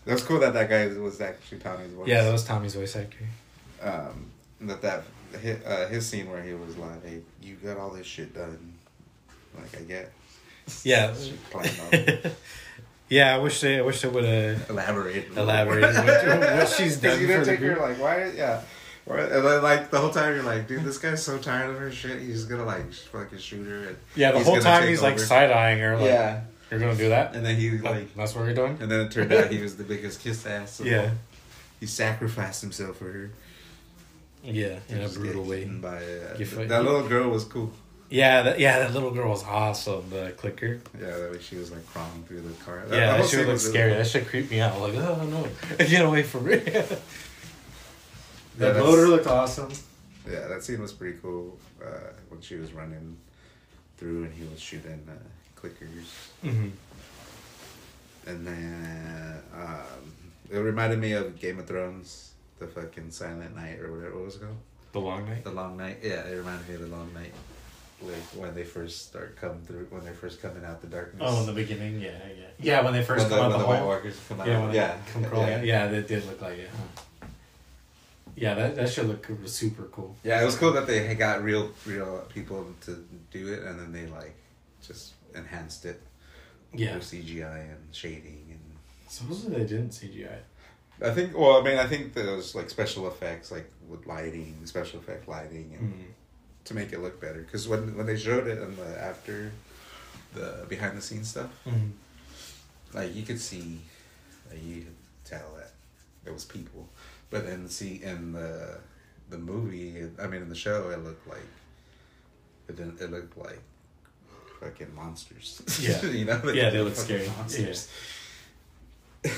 It was cool that guy was actually Tommy's voice. Yeah, that was Tommy's voice actor. His scene where he was like, "Hey, you got all this shit done." Like, I get. Yeah. Yeah, I wish they would have elaborated what she's done. You didn't take her like why? Yeah. And then, like, the whole time you're like, dude, this guy's so tired of her shit. He's gonna like fucking shoot her. And yeah, the whole time he's like side eyeing her. Like, yeah, you're gonna do that. And then he like, that's what you're doing. And then it turned out he was the biggest kiss ass. So yeah, he sacrificed himself for her. Yeah, in a brutal way. That little girl was cool. Yeah, that little girl was awesome. The clicker. Yeah, that way she was like crawling through the car. That shit looked scary. That shit creeped me out. Like, oh no, get away from me. The bloater looked awesome. Yeah, that scene was pretty cool. When she was running through and he was shooting clickers. Mm-hmm. And then it reminded me of Game of Thrones, the fucking Silent Night or whatever it was called. The Long Night? The Long Night. Yeah, it reminded me of The Long Night. Like when they first when they're first coming out the darkness. Oh, in the beginning, yeah. Yeah, when they first come out the White Walkers come out. Come crawling out. Yeah, that did look like it. Huh? Yeah, that should look super cool. Yeah, it was cool that they got real people to do it, and then they like just enhanced it. Yeah, with CGI and shading and. Supposedly they didn't CGI. I think there was like special effects, like with special effect lighting, and to make it look better. Because when they showed it in after the behind the scenes stuff, like you could see, you could tell that it was people. But then in the movie, in the show, it looked like fucking monsters. Yeah, they look scary. Monsters. Yeah.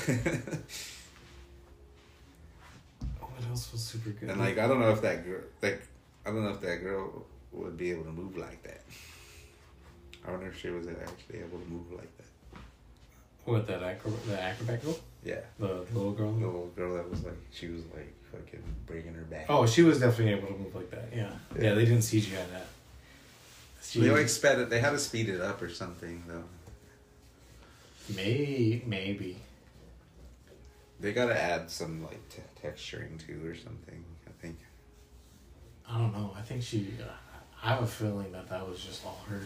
What else was super good? And like I don't know if that girl would be able to move like that. I wonder if she was actually able to move like that. What, the acrobat girl? Yeah. The little girl? The little girl that was like, she was like fucking breaking her back. Oh, she was definitely able to move like that, yeah. Yeah, they didn't CGI that. They had to speed it up or something, though. Maybe. They gotta add some, like, texturing too or something, I think. I don't know. I think I have a feeling that was just all her.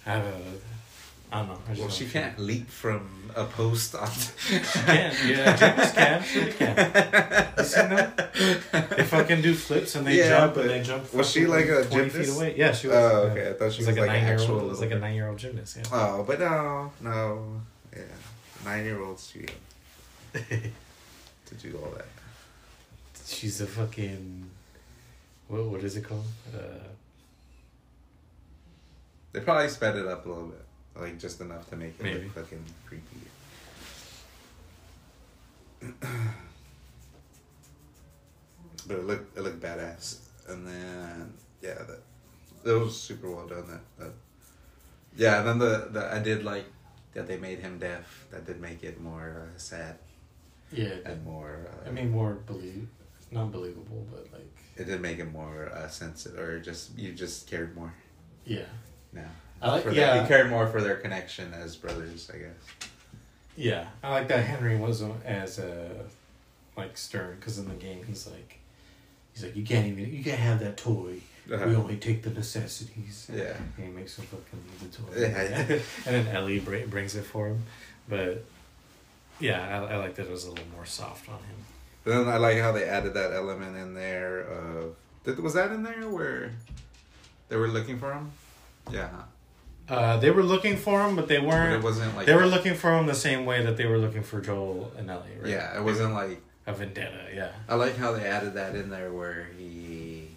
I don't know. She can't leap from a post on. She can. Yeah, jumpers can. She can. You seen them? They fucking do flips and they jump and they jump. Was she like a 20 gymnast? feet away? Yeah, she was. Oh, okay. I thought she was like a 9-year-old. It was like a 9-year-old gymnast. Yeah. Oh, but no. Yeah, 9-year-old's too young to do all that. She's a fucking. What is it called? They probably sped it up a little bit, like just enough to make it Maybe. look fucking creepy. But it looked badass, and then that was super well done. And then the I did like that they made him deaf. That did make it more sad. Yeah. And more. More not believable, but like. It did make it more sensitive, or you just cared more. Yeah. No. You cared more for their connection as brothers, I guess. Yeah, I like that Henry wasn't as stern, because in the game he's like you can't have that toy. Uh-huh. We only take the necessities. Yeah. And he makes him fucking leave the toy. Yeah. And then Ellie brings it for him, but yeah, I like that it was a little more soft on him. But then I like how they added that element in there of was that in there where they were looking for him? Yeah. They were looking for him, but they weren't. But it wasn't like they were looking for him the same way that they were looking for Joel and Ellie, right? Yeah, it wasn't like a vendetta. Yeah. I like how they added that in there where he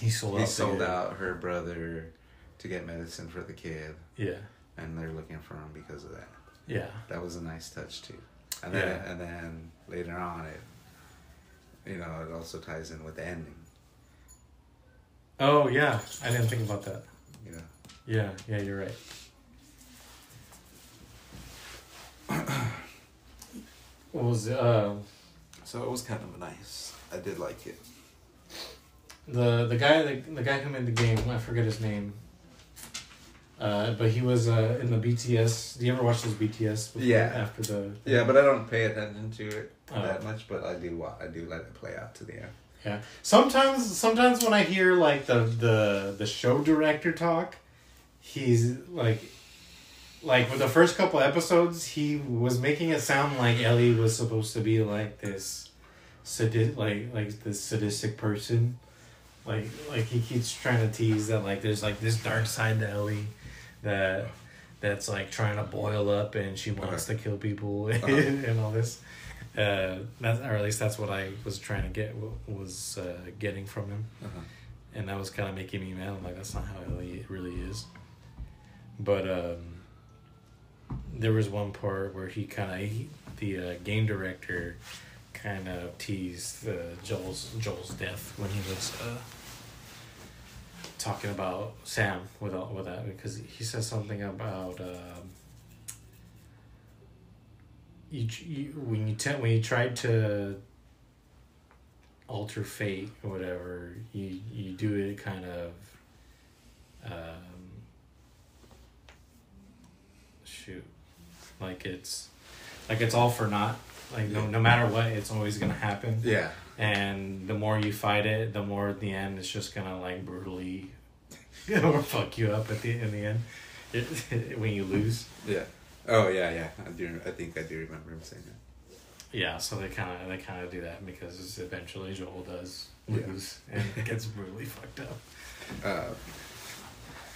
sold out her brother to get medicine for the kid. Yeah. And they're looking for him because of that. Yeah. That was a nice touch too. And then later on it also ties in with the ending. Oh yeah, I didn't think about that. Yeah. Yeah, you're right. What was it? So it was kind of nice. I did like it. The guy who made the game, I forget his name. But he was in the BTS. Do you ever watch those BTS? After the. Yeah, but I don't pay attention to it that much. But I do let it play out to the end. Yeah. Sometimes when I hear like the show director talk, he's like with the first couple episodes, he was making it sound like Ellie was supposed to be like this this sadistic person. Like he keeps trying to tease that like there's like this dark side to Ellie that's like trying to boil up and she wants to kill people and all this. Or at least that's what I was trying to getting from him. And that was kind of making me mad. I'm like, that's not how Ellie really is. But there was one part where the game director kind of teased Joel's death when he was talking about Sam with that, because he says something about when you tried to alter fate or whatever, you do it kind of like it's all for naught. Like no matter what, it's always gonna happen. Yeah. And the more you fight it, the more at the end it's just gonna like brutally or fuck you up in the end when you lose. Yeah. Oh yeah. I think I do remember him saying that. Yeah, so they kind of do that because eventually Joel does lose and it gets brutally fucked up.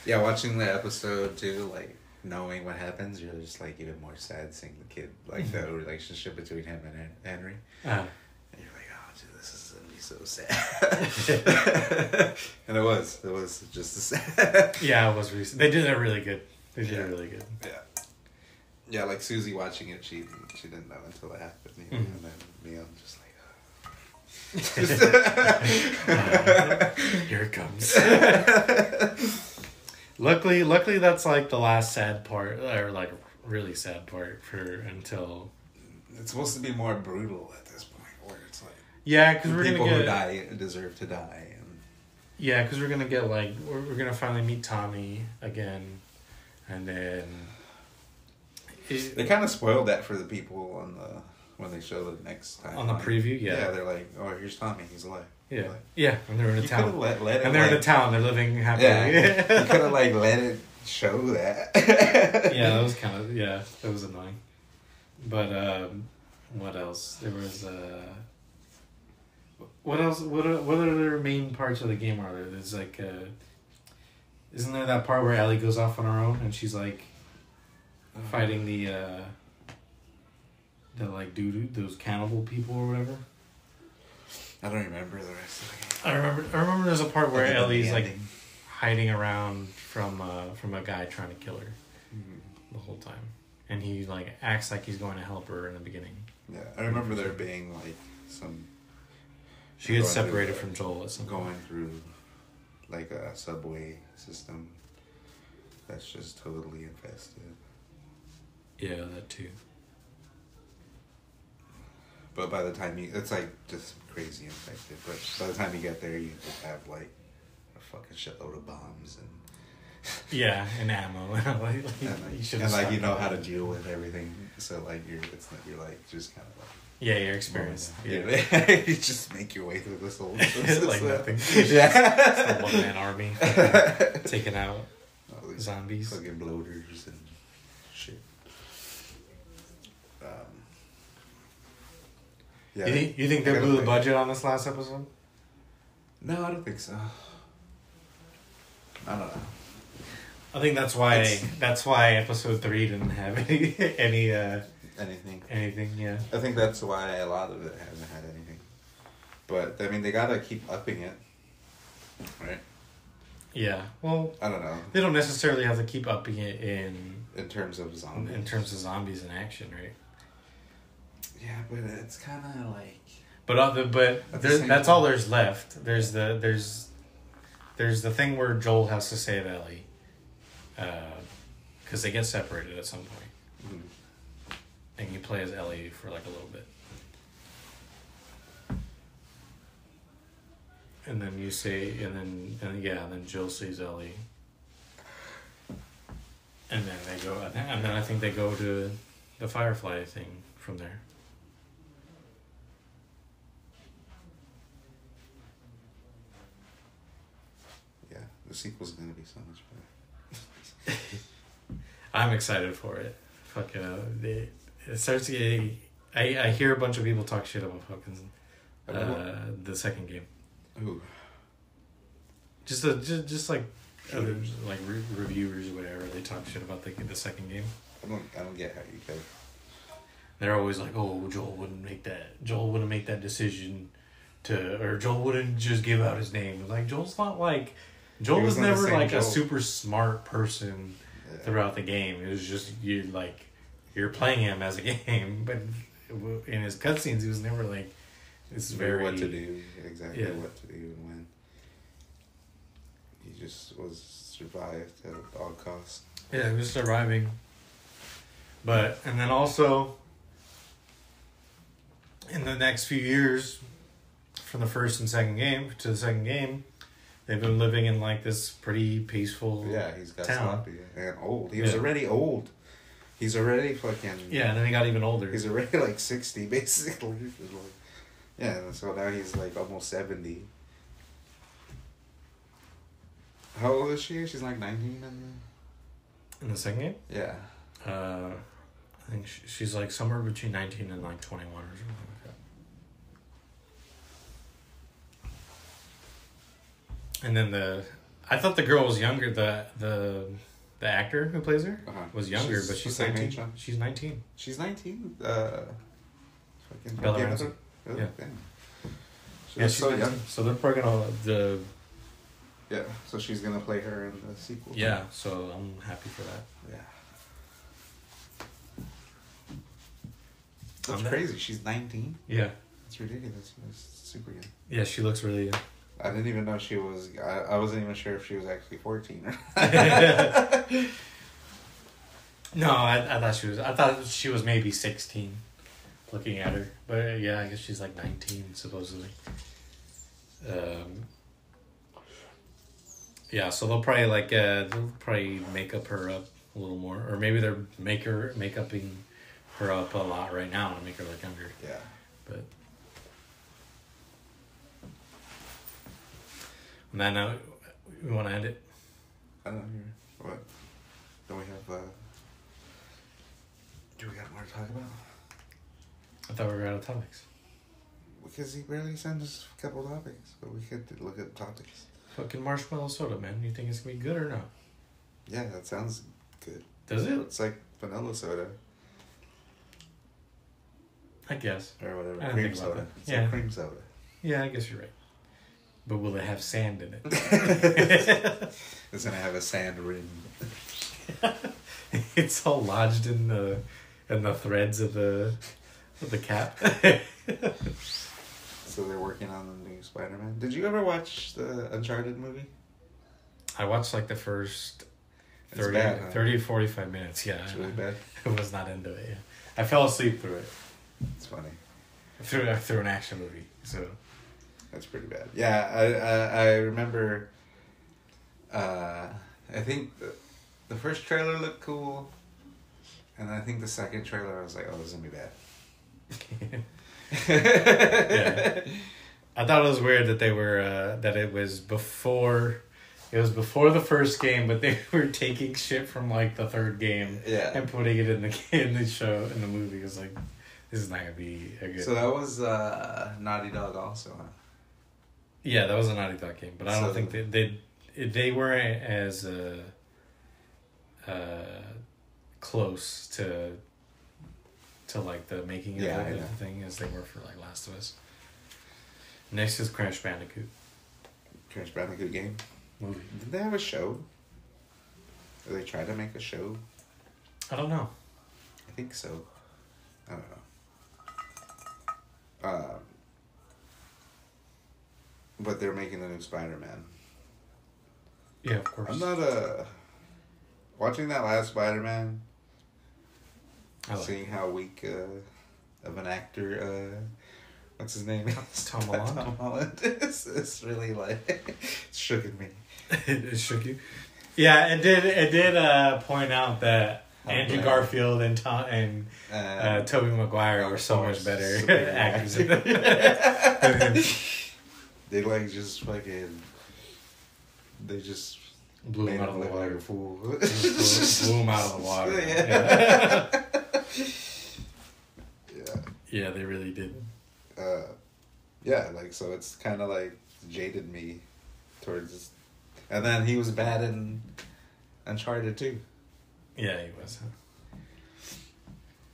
Watching the episode too, like knowing what happens, you're just like even more sad seeing the kid, like the relationship between him and Henry. And you're like, oh, dude, this is gonna be so sad. And it was just as sad. Yeah, it was recent. They did it really good. They did it really good. Yeah, like Susie watching it, she didn't know until it happened, and then me, I'm just like, here it comes. Luckily, that's like the last sad part, or like really sad part until. It's supposed to be more brutal at this point, where it's like. Yeah, because we're gonna get people who die deserve to die. Yeah, because we're gonna get like we're gonna finally meet Tommy again, and then. They kind of spoiled that for the people when they show the next time on the preview. Yeah, they're like, "Oh, here's Tommy. He's alive." Yeah, and they're in a town. Let it, and they're in a town. They're living happily. Yeah, you could have let it show that. Yeah, that was that was annoying. But what else? There was what else? What other main parts of the game are there? There's like isn't there that part where Ellie goes off on her own and she's like. Fighting the like those cannibal people or whatever. I don't remember the rest of the game. I remember there's a part where Ellie's like hiding around from a guy trying to kill her the whole time, and he like acts like he's going to help her in the beginning. Yeah, I remember there being like some. She gets separated from Joel at some point. Going through like a subway system that's just totally infested. Yeah, that too. But by the time it's like just crazy infected. But by the time you get there, you just have like a fucking shitload of bombs and. Yeah, and ammo. Like, you know how to deal with everything. So like you're like just kind of like. Yeah, your experience. Yeah. You just make your way through this whole like nothing. Yeah. It's a one-man army taking out zombies. Fucking bloaters and shit. Yeah. You think they blew the budget on this last episode? No, I don't think so. I don't know. I think that's why episode 3 didn't have any anything. Yeah. I think that's why a lot of it hasn't had anything. But I mean, they gotta keep upping it, right? Yeah. Well, I don't know. They don't necessarily have to keep upping it in terms of zombies. In terms of zombies in action, right? Yeah, but it's kind of like. But that's all there's left. There's the thing where Joel has to save Ellie, because they get separated at some point. Mm-hmm. And you play as Ellie for like a little bit. And then you say, and then Jill sees Ellie. And then they go, and then I think they go to the Firefly thing from there. Yeah, the sequel's gonna be so much better. I'm excited for it. Fucking, it starts getting. I hear a bunch of people talk shit about fucking the second game. Ooh. Just like other like reviewers or whatever, they talk shit about the second game. I don't get how you could. They're always like, "Oh, Joel wouldn't make that decision or Joel wouldn't just give out his name." Like Joel was never like a super smart person throughout the game. It was just you're playing him as a game, but in his cutscenes, he was never like. It's very what to do, exactly what to do and when. He just survived at all costs. Yeah, he was surviving. And then also, in the next few years, from the first and second game to the second game, they've been living in like this pretty peaceful he's got town. sloppy and old. He was already old. He's already fucking. Yeah, and then he got even older. He's already like 60, basically. Yeah, so now he's like almost 70. How old is she? She's like 19 in the second game? Yeah. I think she's like somewhere between 19 and like 21 or something like that. And then I thought the girl was younger. The actor who plays her was younger, but she's 19. She's 19. She's 19. Fucking Bella Ramsey. Really? Yeah. Damn. She's so young. So they're probably gonna Yeah, so she's gonna play her in the sequel. Yeah, so I'm happy for that. Yeah. That's crazy. She's 19. Yeah. That's ridiculous. That's super young. Yeah, she looks really young. I didn't even know she was. I wasn't even sure if she was actually 14. No, I thought she was maybe 16. Looking at her, but yeah, I guess she's like 19 supposedly. Yeah, so they'll probably make up her up a little more, or maybe they're make-upping her up a lot right now to make her look younger. Yeah, but and then now we want to end it. I don't know. What? Don't we have? Do we got more to talk about? I thought we were out of topics. Because he barely sent us a couple topics, but we could look at topics. Fucking marshmallow soda, man. You think it's gonna be good or not? Yeah, that sounds good. Does it? It's like vanilla soda. I guess. Or whatever. I didn't Cream think about soda. that. It's like cream soda. Yeah, I guess you're right. But will it have sand in it? It's gonna have a sand rim. It's all lodged in the threads of the cap. So they're working on the new Spider-Man. Did you ever watch the Uncharted movie? I watched like the first 30, bad, huh? 30 to 45 minutes. Yeah, It's really bad. I was not into it. Yeah, I fell asleep through it. It's funny. Through an action movie. So That's pretty bad. Yeah, I remember. I think the first trailer looked cool, and I think the second trailer I was like, "Oh, this is gonna be bad." yeah. I thought it was weird that they were that it was before. It was before the first game, but they were taking shit from like the third game, and putting it in the show in the movie. It was like, this is not gonna be a good. So that was Naughty Dog also, huh? Yeah, that was a Naughty Dog game, but I don't think they weren't as close to like the making of the thing as they were for like Last of Us. Next is Crash Bandicoot. Crash Bandicoot game? Movie. Did they have a show? Or they tried to make a show? I don't know. I think so. I don't know. But they're making a new Spider-Man. Yeah, of course. I'm not watching that last Spider-Man. Seeing how weak of an actor, what's his name? Tom Holland. Tom Holland is. It's really like it's shooking me. It shook you. Yeah, it did point out that Andrew Garfield and Tobey Maguire were so much better actors. They like just fucking. They just blew him out of the water. Like a fool. Blew him out of the water. Yeah. Yeah, they really did. Yeah, like so it's kind of like jaded me towards, and then he was bad in Uncharted too. Yeah, he was.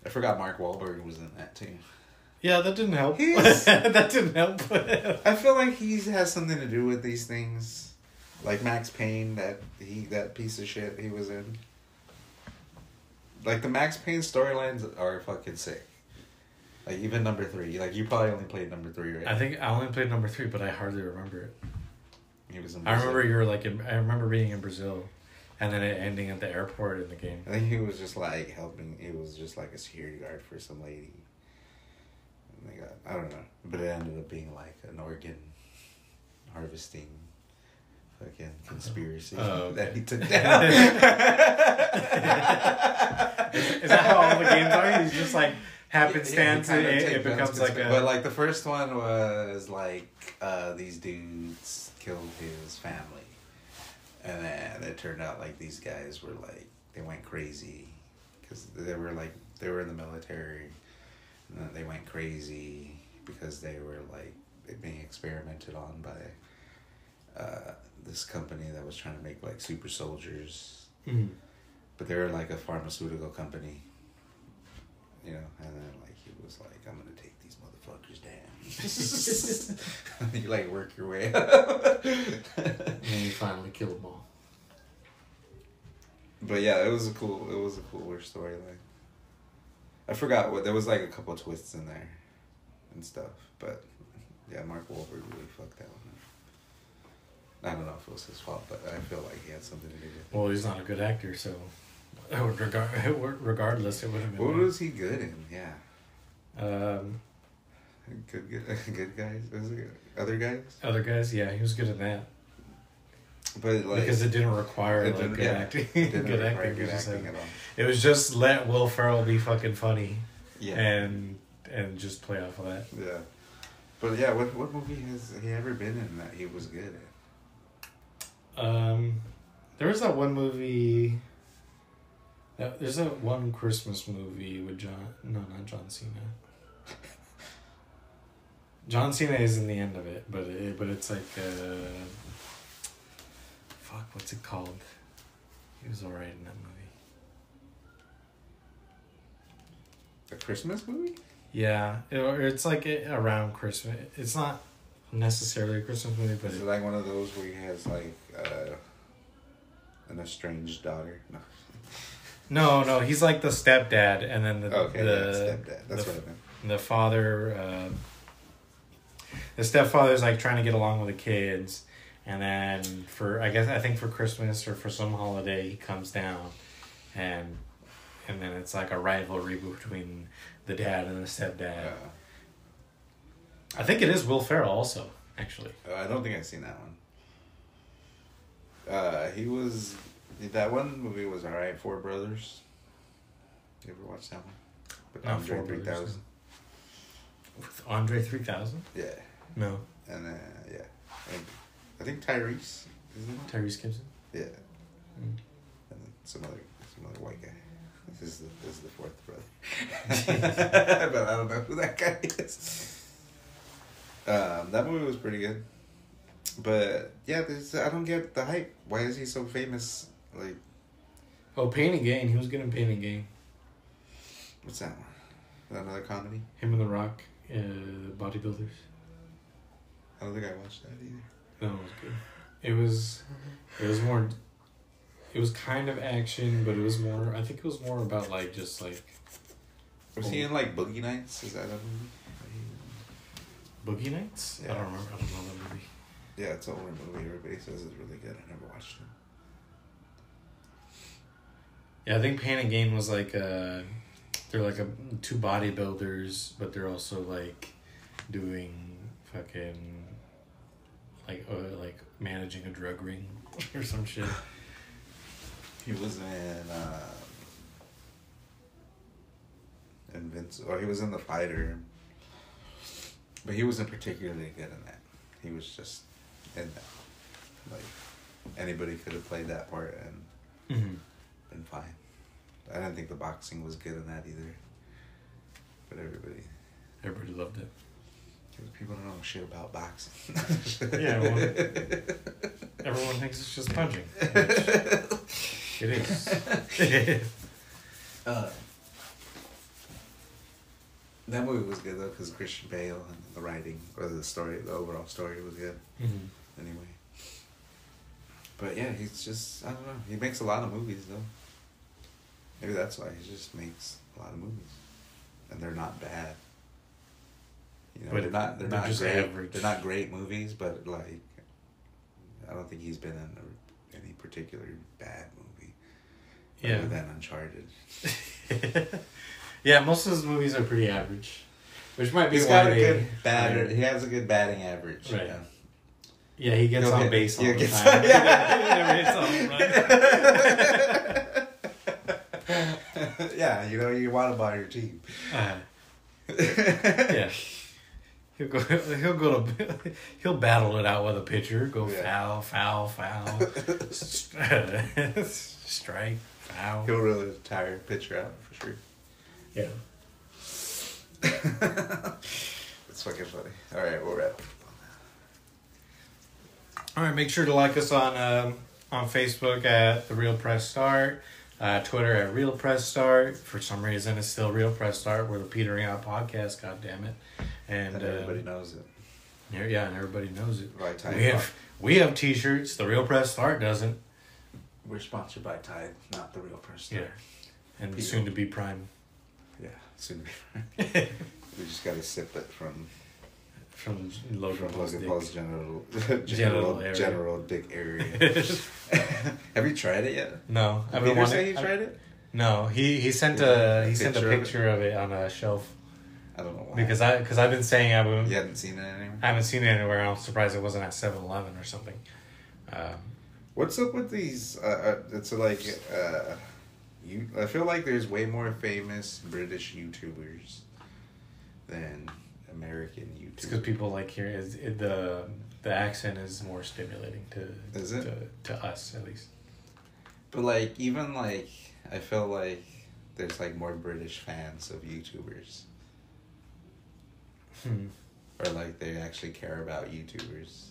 I forgot Mark Wahlberg was in that too. Yeah, that didn't help. That didn't help. I feel like he has something to do with these things, like Max Payne, that piece of shit he was in. Like the Max Payne storylines are fucking sick. Like even number 3. Like you probably only played number 3, right? I think I only played number 3, but I hardly remember it. He was in Brazil. I remember you were like I remember being in Brazil, and then it ending at the airport in the game. I think he was just like helping. He was just like a security guard for some lady. And they got, I don't know, but it ended up being like an organ harvesting fucking conspiracy that he took down. Is that how all the games are? He's just like happenstance, it becomes like a. But like the first one was like these dudes killed his family, and then it turned out like these guys were like they went crazy because they were in the military, and then they went crazy because they were like being experimented on by this company that was trying to make like super soldiers. Mm. But they were like a pharmaceutical company, you know, and then like he was like, I'm gonna take these motherfuckers down. You like work your way up. And you finally killed them all. But yeah, it was a cooler storyline. I forgot there was like a couple of twists in there and stuff, but yeah, Mark Wahlberg really fucked that one up. I don't know if it was his fault, but I feel like he had something to do with it. Well, he's not a good actor, so regardless, it would have been. What was he good in? Yeah. Good guys. Was it other guys? Other guys, yeah, he was good at that. But like because it didn't require good acting. Good acting at all. It was just let Will Ferrell be fucking funny. Yeah. And just play off of that. Yeah. But yeah, what movie has he ever been in that he was good at? There was that one movie. There's that one Christmas movie with not John Cena. John Cena is in the end of it, but it's like fuck, what's it called? He was alright in that movie. A Christmas movie? Yeah, it's like around Christmas. It's not necessarily a Christmas movie, but is it like one of those where he has like an estranged daughter? No, he's like the stepdad, and then the stepdad. That's what I meant. The father, the stepfather's like trying to get along with the kids, and then I think for Christmas or for some holiday he comes down, and then it's like a rivalry between the dad and the stepdad. I think it is Will Ferrell also, actually. I don't think I've seen that one. That one movie was alright, Four Brothers. You ever watch that one? With Andre 3000. With Andre 3000? Yeah. No. And yeah. I think Tyrese, isn't it? Tyrese Gibson? Yeah. And then some other white guy. This is the fourth brother. But I don't know who that guy is. That movie was pretty good. But yeah, I don't get the hype. Why is he so famous? Like, Pain and Gain. He was good in Pain and Gain. What's that one? Is that another comedy? Him and The Rock, bodybuilders. I don't think I watched that either. No, it was good. It was more. It was kind of action, but it was more. I think it was more about like just like. Was he in like Boogie Nights? Is that a movie? Boogie Nights? Yeah. I don't remember. I don't know that movie. Yeah, it's an older movie. Everybody says it's really good. I never watched it. Yeah, I think Pain and Gain was like they're like two bodybuilders, but they're also like doing fucking like managing a drug ring or some shit. He was he was in The Fighter, but he wasn't particularly good in that. He was just in that. Like, anybody could have played that part and been fine. I didn't think the boxing was good in that either. But everybody loved it. People don't know shit about boxing. Yeah, well, everyone thinks it's just punching. It is. That movie was good though because Christian Bale and the writing or the overall story was good. Anyway. But yeah, he's just, I don't know. He makes a lot of movies though. Maybe that's why he just makes a lot of movies, and they're not bad. You know, but they're not just great. Average. They're not great movies, but like, I don't think he's been in any particular bad movie. Other than Uncharted. Yeah, most of his movies are pretty average, which might be He's why got a good batter. He has a good batting average. Right. Yeah. Yeah, he gets on base all the time. Yeah, you know, you want to buy your team. Yeah. He'll battle it out with a pitcher. Go foul. Strike, foul. He'll really tire a pitcher out for sure. Yeah. It's fucking funny. All right, we'll wrap. All right, make sure to like us on Facebook at The Real Press Start, Twitter at Real Press Start. For some reason, it's still Real Press Start. We're the Petering Out Podcast, goddammit. And everybody knows it. Yeah, and everybody knows it. By Tide. We have T-shirts. The Real Press Start doesn't. We're sponsored by Tide, not The Real Press Start. Yeah, and soon to be Prime. Yeah, soon to be Prime. We just got to sip it from Logan Paul's general dick area. Have you tried it yet? No. Did Peter say he tried it? No, he sent a picture of it on a shelf. I don't know why. Because I've been saying You hadn't seen it anywhere? I haven't seen it anywhere. I'm surprised it wasn't at 7-Eleven or something. What's up with these? It's like I feel like there's way more famous British YouTubers than American YouTubers. It's because people like hearing the accent is more stimulating to us at least. But like even like I feel like there's like more British fans of YouTubers. Or like they actually care about YouTubers.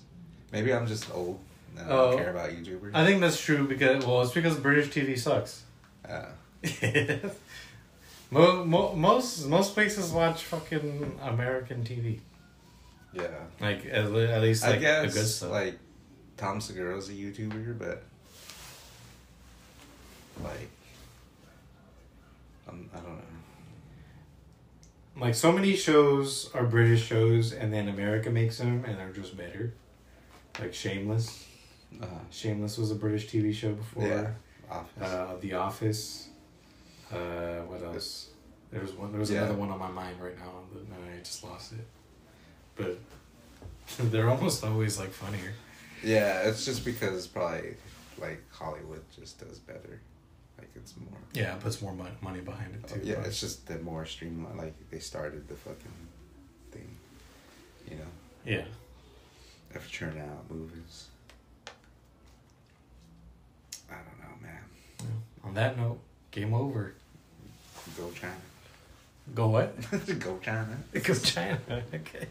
Maybe I'm just old and I don't care about YouTubers. I think that's true it's because British TV sucks. Most places watch fucking American TV. Yeah. Like at least like I guess, the good stuff. like Tom Segura's a YouTuber, but like I don't know. Like so many shows are British shows, and then America makes them, and they're just better. Like Shameless. Shameless was a British TV show before. Yeah. Office. The Office. What else? There was another one on my mind right now, but I just lost it. But they're almost always like funnier. Yeah, it's just because probably like Hollywood just does better. Like it's more. Yeah, it puts more money behind it too. Yeah, probably. It's just the more streamlined. Like they started the fucking thing, you know. Yeah. After churning out movies. I don't know, man. Yeah. On that note, game over. Go China. Go what? Go China. Go China. Okay.